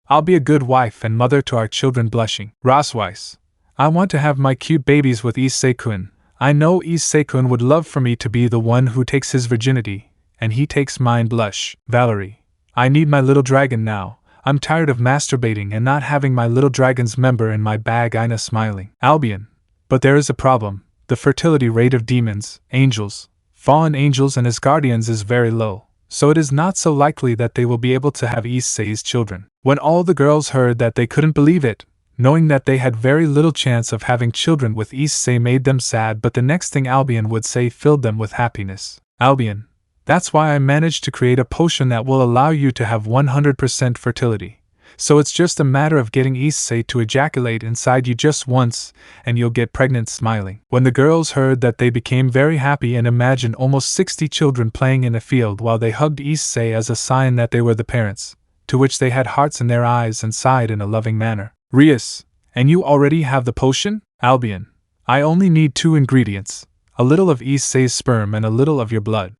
I'll be a good wife and mother to our children. Blushing. Rossweisse, I want to have my cute babies with Issei-kun. I know Issei-kun would love for me to be the one who takes his virginity, and he takes mine. Blush. Valery, I need my little dragon now. I'm tired of masturbating and not having my little dragon's member in my bag. Ina, smiling. Albion, but there is a problem. The fertility rate of demons, angels, fallen angels and his guardians is very low, so it is not so likely that they will be able to have Issei's children. When all the girls heard that, they couldn't believe it. Knowing that they had very little chance of having children with Issei made them sad, but the next thing Albion would say filled them with happiness. Albion, that's why I managed to create a potion that will allow you to have 100% fertility. So it's just a matter of getting Issei to ejaculate inside you just once, and you'll get pregnant. Smiling. When the girls heard that, they became very happy and imagined almost 60 children playing in a field while they hugged Issei as a sign that they were the parents, to which they had hearts in their eyes and sighed in a loving manner. Rias, and you already have the potion? Albion, I only need 2 ingredients, a little of Issei's sperm and a little of your blood.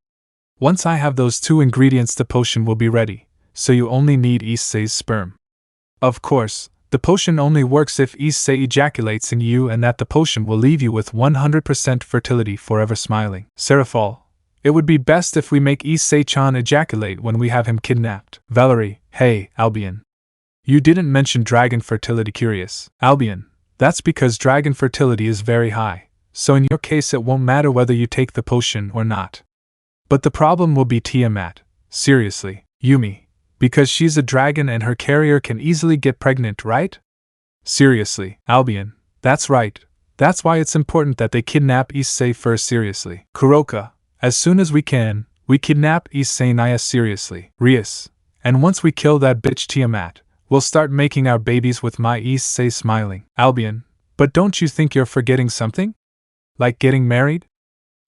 Once I have those 2 ingredients the potion will be ready, so you only need Issei's sperm. Of course, the potion only works if Issei ejaculates in you, and that the potion will leave you with 100% fertility forever. Smiling. Serafall, it would be best if we make Issei-chan ejaculate when we have him kidnapped. Valery, hey, Albion. You didn't mention dragon fertility. Curious. Albion, that's because dragon fertility is very high, so in your case it won't matter whether you take the potion or not. But the problem will be Tiamat. Seriously, Yumi, Because she's a dragon and her carrier can easily get pregnant, right? Seriously, Albion, that's right. That's why it's important that they kidnap Issei first seriously. Kuroka, as soon as we can, we kidnap Issei Naya seriously. Rias, and once we kill that bitch Tiamat, we'll start making our babies with my Issei smiling. Albion, but don't you think you're forgetting something? Like getting married?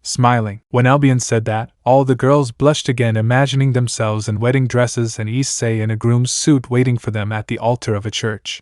Smiling. When Albion said that, all the girls blushed again, imagining themselves in wedding dresses and Issei in a groom's suit waiting for them at the altar of a church.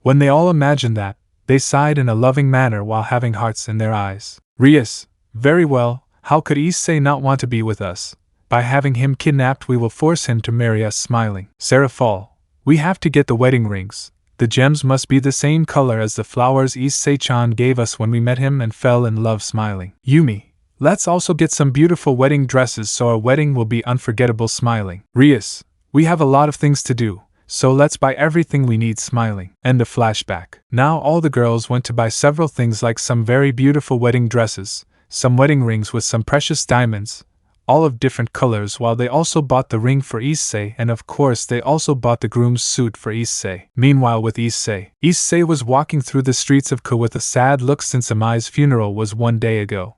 When they all imagined that, they sighed in a loving manner while having hearts in their eyes. Rias, very well, how could Issei not want to be with us? By having him kidnapped we will force him to marry us smiling. Serafall, we have to get the wedding rings. The gems must be the same color as the flowers Issei-chan gave us when we met him and fell in love smiling. Yumi, let's also get some beautiful wedding dresses so our wedding will be unforgettable smiling. Rias, we have a lot of things to do, so let's buy everything we need smiling. End of flashback. Now all the girls went to buy several things like some very beautiful wedding dresses, some wedding rings with some precious diamonds, all of different colors, while they also bought the ring for Issei and of course they also bought the groom's suit for Issei. Meanwhile with Issei was walking through the streets of Ko with a sad look since Amai's funeral was 1 day ago.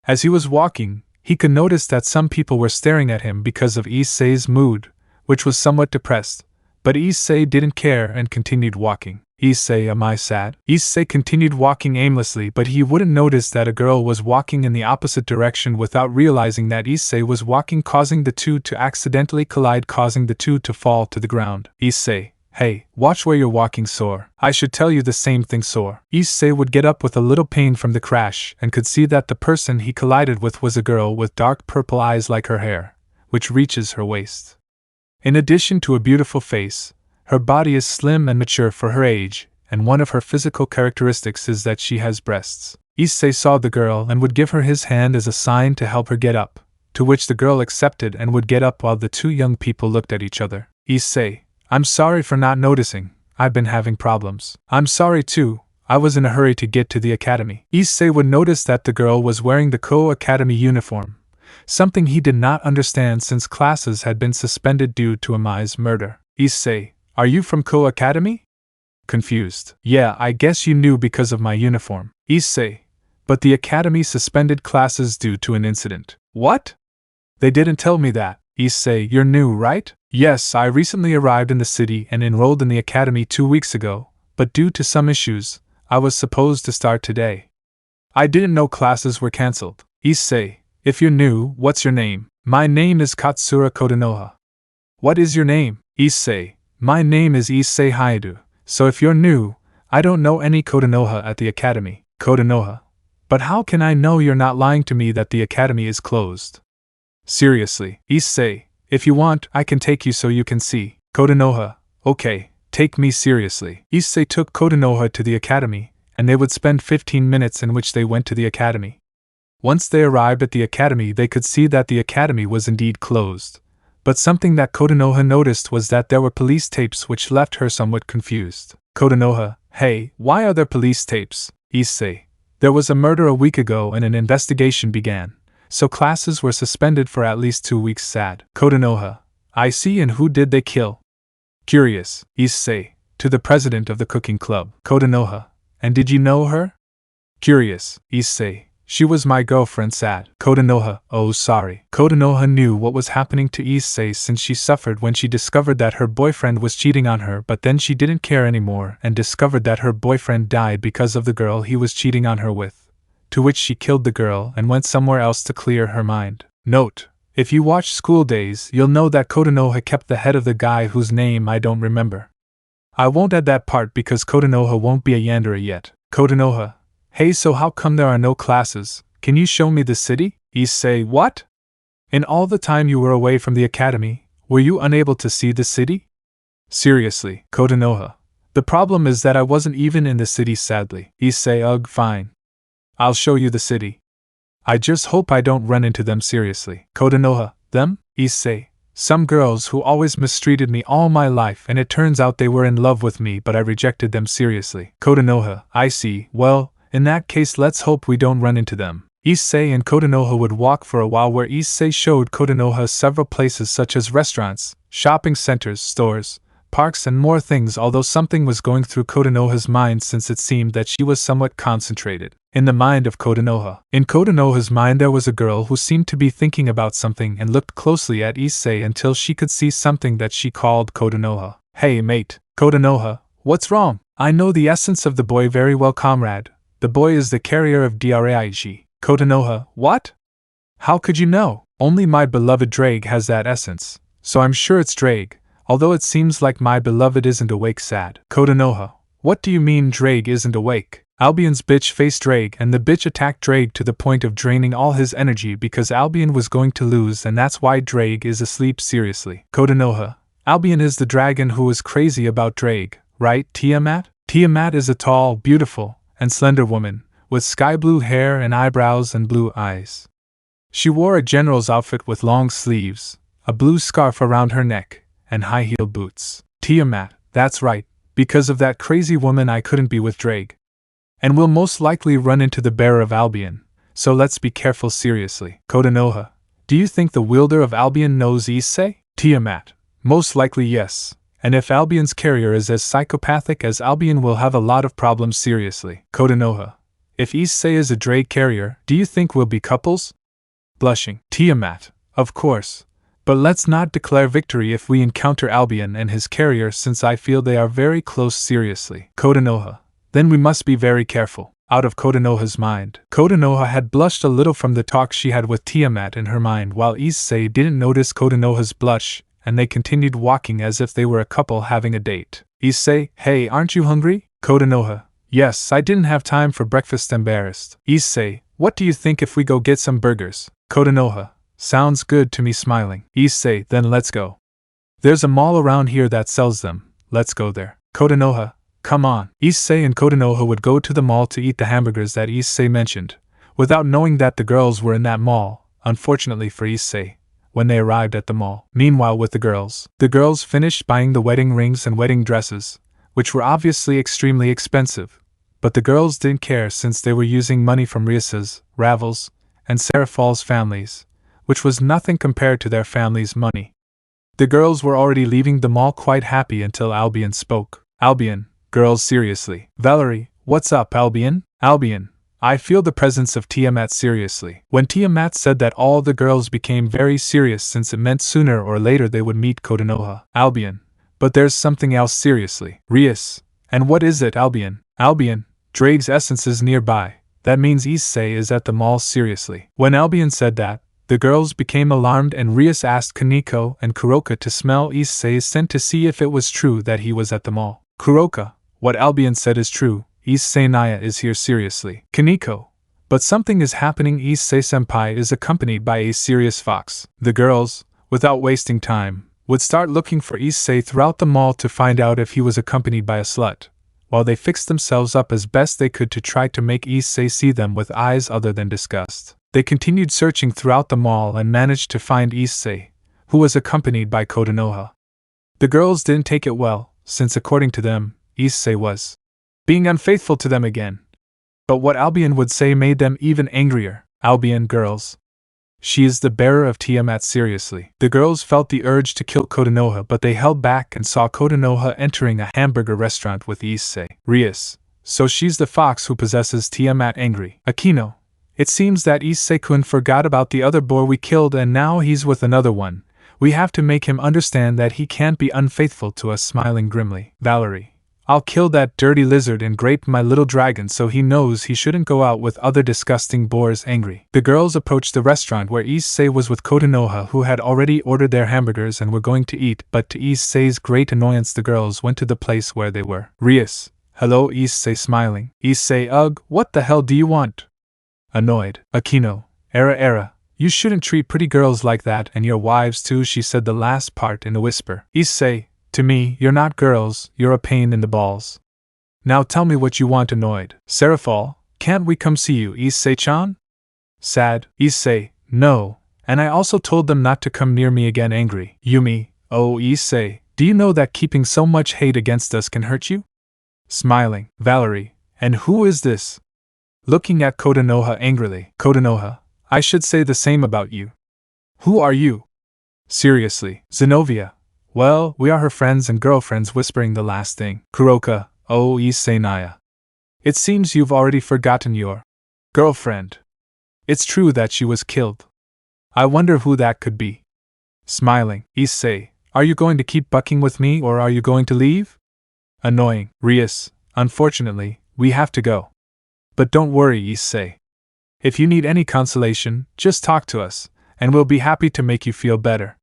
As he was walking, he could notice that some people were staring at him because of Issei's mood, which was somewhat depressed. But Issei didn't care and continued walking. Issei, am I sad? Issei continued walking aimlessly, but he wouldn't notice that a girl was walking in the opposite direction without realizing that Issei was walking, causing the two to accidentally collide, causing the two to fall to the ground. Issei, hey, watch where you're walking, Sor. I should tell you the same thing, Sor. Issei would get up with a little pain from the crash and could see that the person he collided with was a girl with dark purple eyes like her hair, which reaches her waist. In addition to a beautiful face, her body is slim and mature for her age, and one of her physical characteristics is that she has breasts. Issei saw the girl and would give her his hand as a sign to help her get up, to which the girl accepted and would get up while the two young people looked at each other. Issei, I'm sorry for not noticing, I've been having problems. I'm sorry too, I was in a hurry to get to the academy. Issei would notice that the girl was wearing the Ko Academy uniform, something he did not understand since classes had been suspended due to Amai's murder. Issei, are you from Ko Academy? Confused. Yeah, I guess you knew because of my uniform. Issei, but the academy suspended classes due to an incident. What? They didn't tell me that. Issei, you're new, right? Yes, I recently arrived in the city and enrolled in the academy 2 weeks ago, but due to some issues, I was supposed to start today. I didn't know classes were cancelled. Issei, if you're new, what's your name? My name is Katsura Kodonoha. What is your name? Issei, my name is Issei Hyoudou, so if you're new, I don't know any Kodonoha at the academy. Kodonoha. But how can I know you're not lying to me that the academy is closed? Seriously, Issei, if you want, I can take you so you can see. Kodonoha, okay, take me seriously. Issei took Kodonoha to the academy, and they would spend 15 minutes in which they went to the academy. Once they arrived at the academy, they could see that the academy was indeed closed. But something that Kodonoha noticed was that there were police tapes which left her somewhat confused. Kodonoha, hey, why are there police tapes? Issei, there was a murder a week ago and an investigation began, so classes were suspended for at least 2 weeks. Sad. Kodonoha, I see, and who did they kill? Curious. Issei, to the president of the cooking club. Kodonoha, and did you know her? Curious. Issei, she was my girlfriend. Sad. Kodonoha, oh sorry. Kodonoha knew what was happening to Issei since she suffered when she discovered that her boyfriend was cheating on her, but then she didn't care anymore and discovered that her boyfriend died because of the girl he was cheating on her with, to which she killed the girl and went somewhere else to clear her mind. Note, if you watch School Days, you'll know that Kodonoha kept the head of the guy whose name I don't remember. I won't add that part because Kodonoha won't be a Yandere yet. Kodonoha, hey, so how come there are no classes? Can you show me the city? Issei, what? In all the time you were away from the academy, were you unable to see the city? Seriously, Kodonoha. The problem is that I wasn't even in the city, sadly. Issei, ugh, fine. I'll show you the city. I just hope I don't run into them. Seriously. Kodonoha, them? Issei, some girls who always mistreated me all my life, and it turns out they were in love with me, but I rejected them. Seriously. Kodonoha, I see. Well, in that case let's hope we don't run into them. Issei and Kotonoha would walk for a while where Issei showed Kotonoha several places such as restaurants, shopping centers, stores, parks and more things, although something was going through Kotonoha's mind since it seemed that she was somewhat concentrated. In the mind of Kotonoha. In Kotonoha's mind there was a girl who seemed to be thinking about something and looked closely at Issei until she could see something that she called Kotonoha. Hey mate, Kotonoha, what's wrong? I know the essence of the boy very well, comrade. The boy is the carrier of Draig. Kotonoha, what? How could you know? Only my beloved Drag has that essence, so I'm sure it's Drag, although it seems like my beloved isn't awake. Sad. Kotonoha, what do you mean Drag isn't awake? Albion's bitch faced Drag and the bitch attacked Drag to the point of draining all his energy because Albion was going to lose and that's why Drag is asleep. Seriously. Kotonoha, Albion is the dragon who is crazy about Drag, right Tiamat? Tiamat is a tall, beautiful, and slender woman, with sky blue hair and eyebrows and blue eyes. She wore a general's outfit with long sleeves, a blue scarf around her neck, and high-heeled boots. Tiamat, that's right, because of that crazy woman I couldn't be with Drag. And we'll most likely run into the bearer of Albion, so let's be careful. Seriously. Kotonoha, do you think the wielder of Albion knows Issei? Tiamat, most likely yes, and if Albion's carrier is as psychopathic as Albion we'll have a lot of problems. Seriously. Kotonoha, if Issei is a Drag carrier, do you think we'll be couples? Blushing. Tiamat, of course. But let's not declare victory if we encounter Albion and his carrier since I feel they are very close. Seriously. Kotonoha, then we must be very careful. Out of Kotonoha's mind. Kotonoha had blushed a little from the talk she had with Tiamat in her mind while Issei didn't notice Kotonoha's blush, and they continued walking as if they were a couple having a date. Issei, hey, aren't you hungry? Kotonoha, yes, I didn't have time for breakfast. Embarrassed. Issei, what do you think if we go get some burgers? Kotonoha, sounds good to me. Smiling. Issei, then let's go. There's a mall around here that sells them, let's go there. Kotonoha, come on. Issei and Kotonoha would go to the mall to eat the hamburgers that Issei mentioned, without knowing that the girls were in that mall, unfortunately for Issei, when they arrived at the mall. Meanwhile with the girls finished buying the wedding rings and wedding dresses, which were obviously extremely expensive, but the girls didn't care since they were using money from Rias's, Ravel's, and Serafall's families, which was nothing compared to their family's money. The girls were already leaving the mall quite happy until Albion spoke. Albion, girls, seriously. Valery, what's up Albion? Albion, I feel the presence of Tiamat. Seriously. When Tiamat said that, all the girls became very serious since it meant sooner or later they would meet Kotonoha. Albion, but there's something else. Seriously. Rias, and what is it? Albion, Albion, Drag's essence is nearby. That means Issei is at the mall. Seriously. When Albion said that, the girls became alarmed and Rias asked Koneko and Kuroka to smell Issei's scent to see if it was true that he was at the mall. Kuroka, what Albion said is true. Issei Naya is here. Seriously. Koneko, but something is happening. Issei-senpai is accompanied by a serious fox. The girls, without wasting time, would start looking for Issei throughout the mall to find out if he was accompanied by a slut, while they fixed themselves up as best they could to try to make Issei see them with eyes other than disgust. They continued searching throughout the mall and managed to find Issei, who was accompanied by Kotonoha. The girls didn't take it well, since according to them, Issei was being unfaithful to them again. But what Albion would say made them even angrier. Albion, girls, she is the bearer of Tiamat. Seriously. The girls felt the urge to kill Kotonoha, but they held back and saw Kotonoha entering a hamburger restaurant with Issei. Rias, so she's the fox who possesses Tiamat. Angry. Akeno, it seems that Issei-kun forgot about the other boy we killed and now he's with another one. We have to make him understand that he can't be unfaithful to us. Smiling grimly. Valery, I'll kill that dirty lizard and grape my little dragon so he knows he shouldn't go out with other disgusting boars. Angry. The girls approached the restaurant where Issei was with Kotonoha, who had already ordered their hamburgers and were going to eat, but to Issei's great annoyance the girls went to the place where they were. Rias, hello. Issei, smiling. Issei, ugh, what the hell do you want? Annoyed. Akeno, era, you shouldn't treat pretty girls like that, and your wives too. She said the last part in a whisper. Issei, to me, you're not girls, you're a pain in the balls. Now tell me what you want. Annoyed. Serafall, can't we come see you? Issei-chan? Sad. Issei, no, and I also told them not to come near me again. Angry. Yumi, oh Issei, do you know that keeping so much hate against us can hurt you? Smiling. Valery, and who is this? Looking at Kotonoha angrily. Kotonoha, I should say the same about you. Who are you? Seriously, Xenovia. Well, we are her friends and girlfriends whispering the last thing. Kuroka, oh Issei Naya. It seems you've already forgotten your girlfriend. It's true that she was killed. I wonder who that could be. Smiling, Issei, are you going to keep bucking with me or are you going to leave? Annoying, Rias, unfortunately, we have to go. But don't worry, Issei. If you need any consolation, just talk to us, and we'll be happy to make you feel better.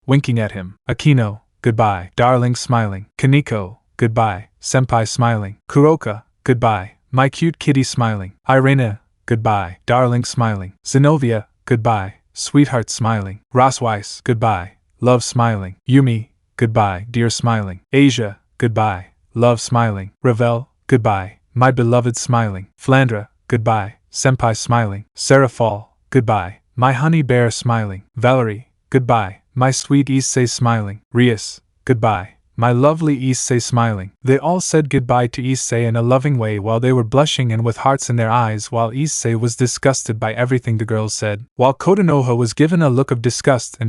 Winking at him. Akeno, goodbye, darling smiling. Koneko, goodbye, senpai smiling. Kuroka, goodbye, my cute kitty smiling. Irina, goodbye, darling smiling. Xenovia, goodbye, sweetheart smiling. Rossweisse, goodbye, love smiling. Yumi, goodbye, dear smiling. Asia, goodbye, love smiling. Ravel, goodbye, my beloved smiling. Flandre, goodbye, senpai smiling. Serafall, goodbye, my honey bear smiling. Valery, goodbye, my sweet Issei smiling. Rias, goodbye, my lovely Issei smiling. They all said goodbye to Issei in a loving way while they were blushing and with hearts in their eyes while Issei was disgusted by everything the girls said. While Kotonoha was given a look of disgust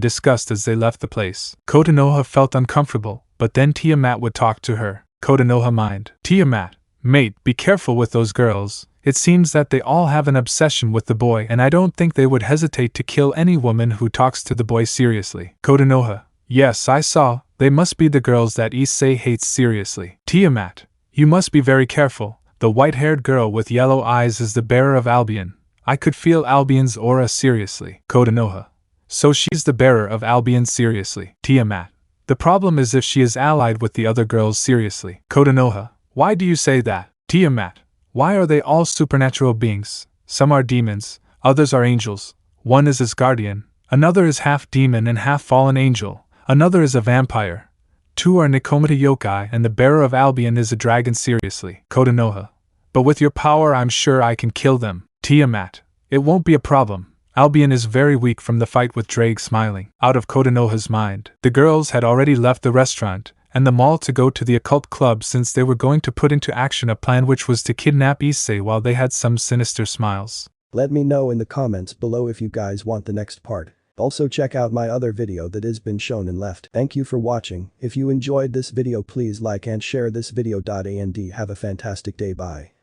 as they left the place. Kotonoha felt uncomfortable, but then Tiamat would talk to her. Kotonoha mind. Tiamat, mate, be careful with those girls. It seems that they all have an obsession with the boy and I don't think they would hesitate to kill any woman who talks to the boy seriously. Kotonoha, yes, I saw, they must be the girls that Issei hates seriously. Tiamat, you must be very careful, the white-haired girl with yellow eyes is the bearer of Albion. I could feel Albion's aura seriously. Kotonoha, so she's the bearer of Albion seriously. Tiamat, the problem is if she is allied with the other girls seriously. Kotonoha, why do you say that? Tiamat, why are they all supernatural beings? Some are demons, others are angels, one is Asgardian, another is half demon and half fallen angel, another is a vampire, two are Nikomata yokai and the bearer of Albion is a dragon seriously. Kotonoha, but with your power I'm sure I can kill them. Tiamat, it won't be a problem, Albion is very weak from the fight with Drake smiling. Out of Kotonoha's mind, the girls had already left the restaurant and the mall to go to the occult club since they were going to put into action a plan which was to kidnap Issei while they had some sinister smiles. Let me know in the comments below if you guys want the next part. Also check out my other video that has been shown and left. Thank you for watching. If you enjoyed this video please like and share this video. And have a fantastic day. Bye.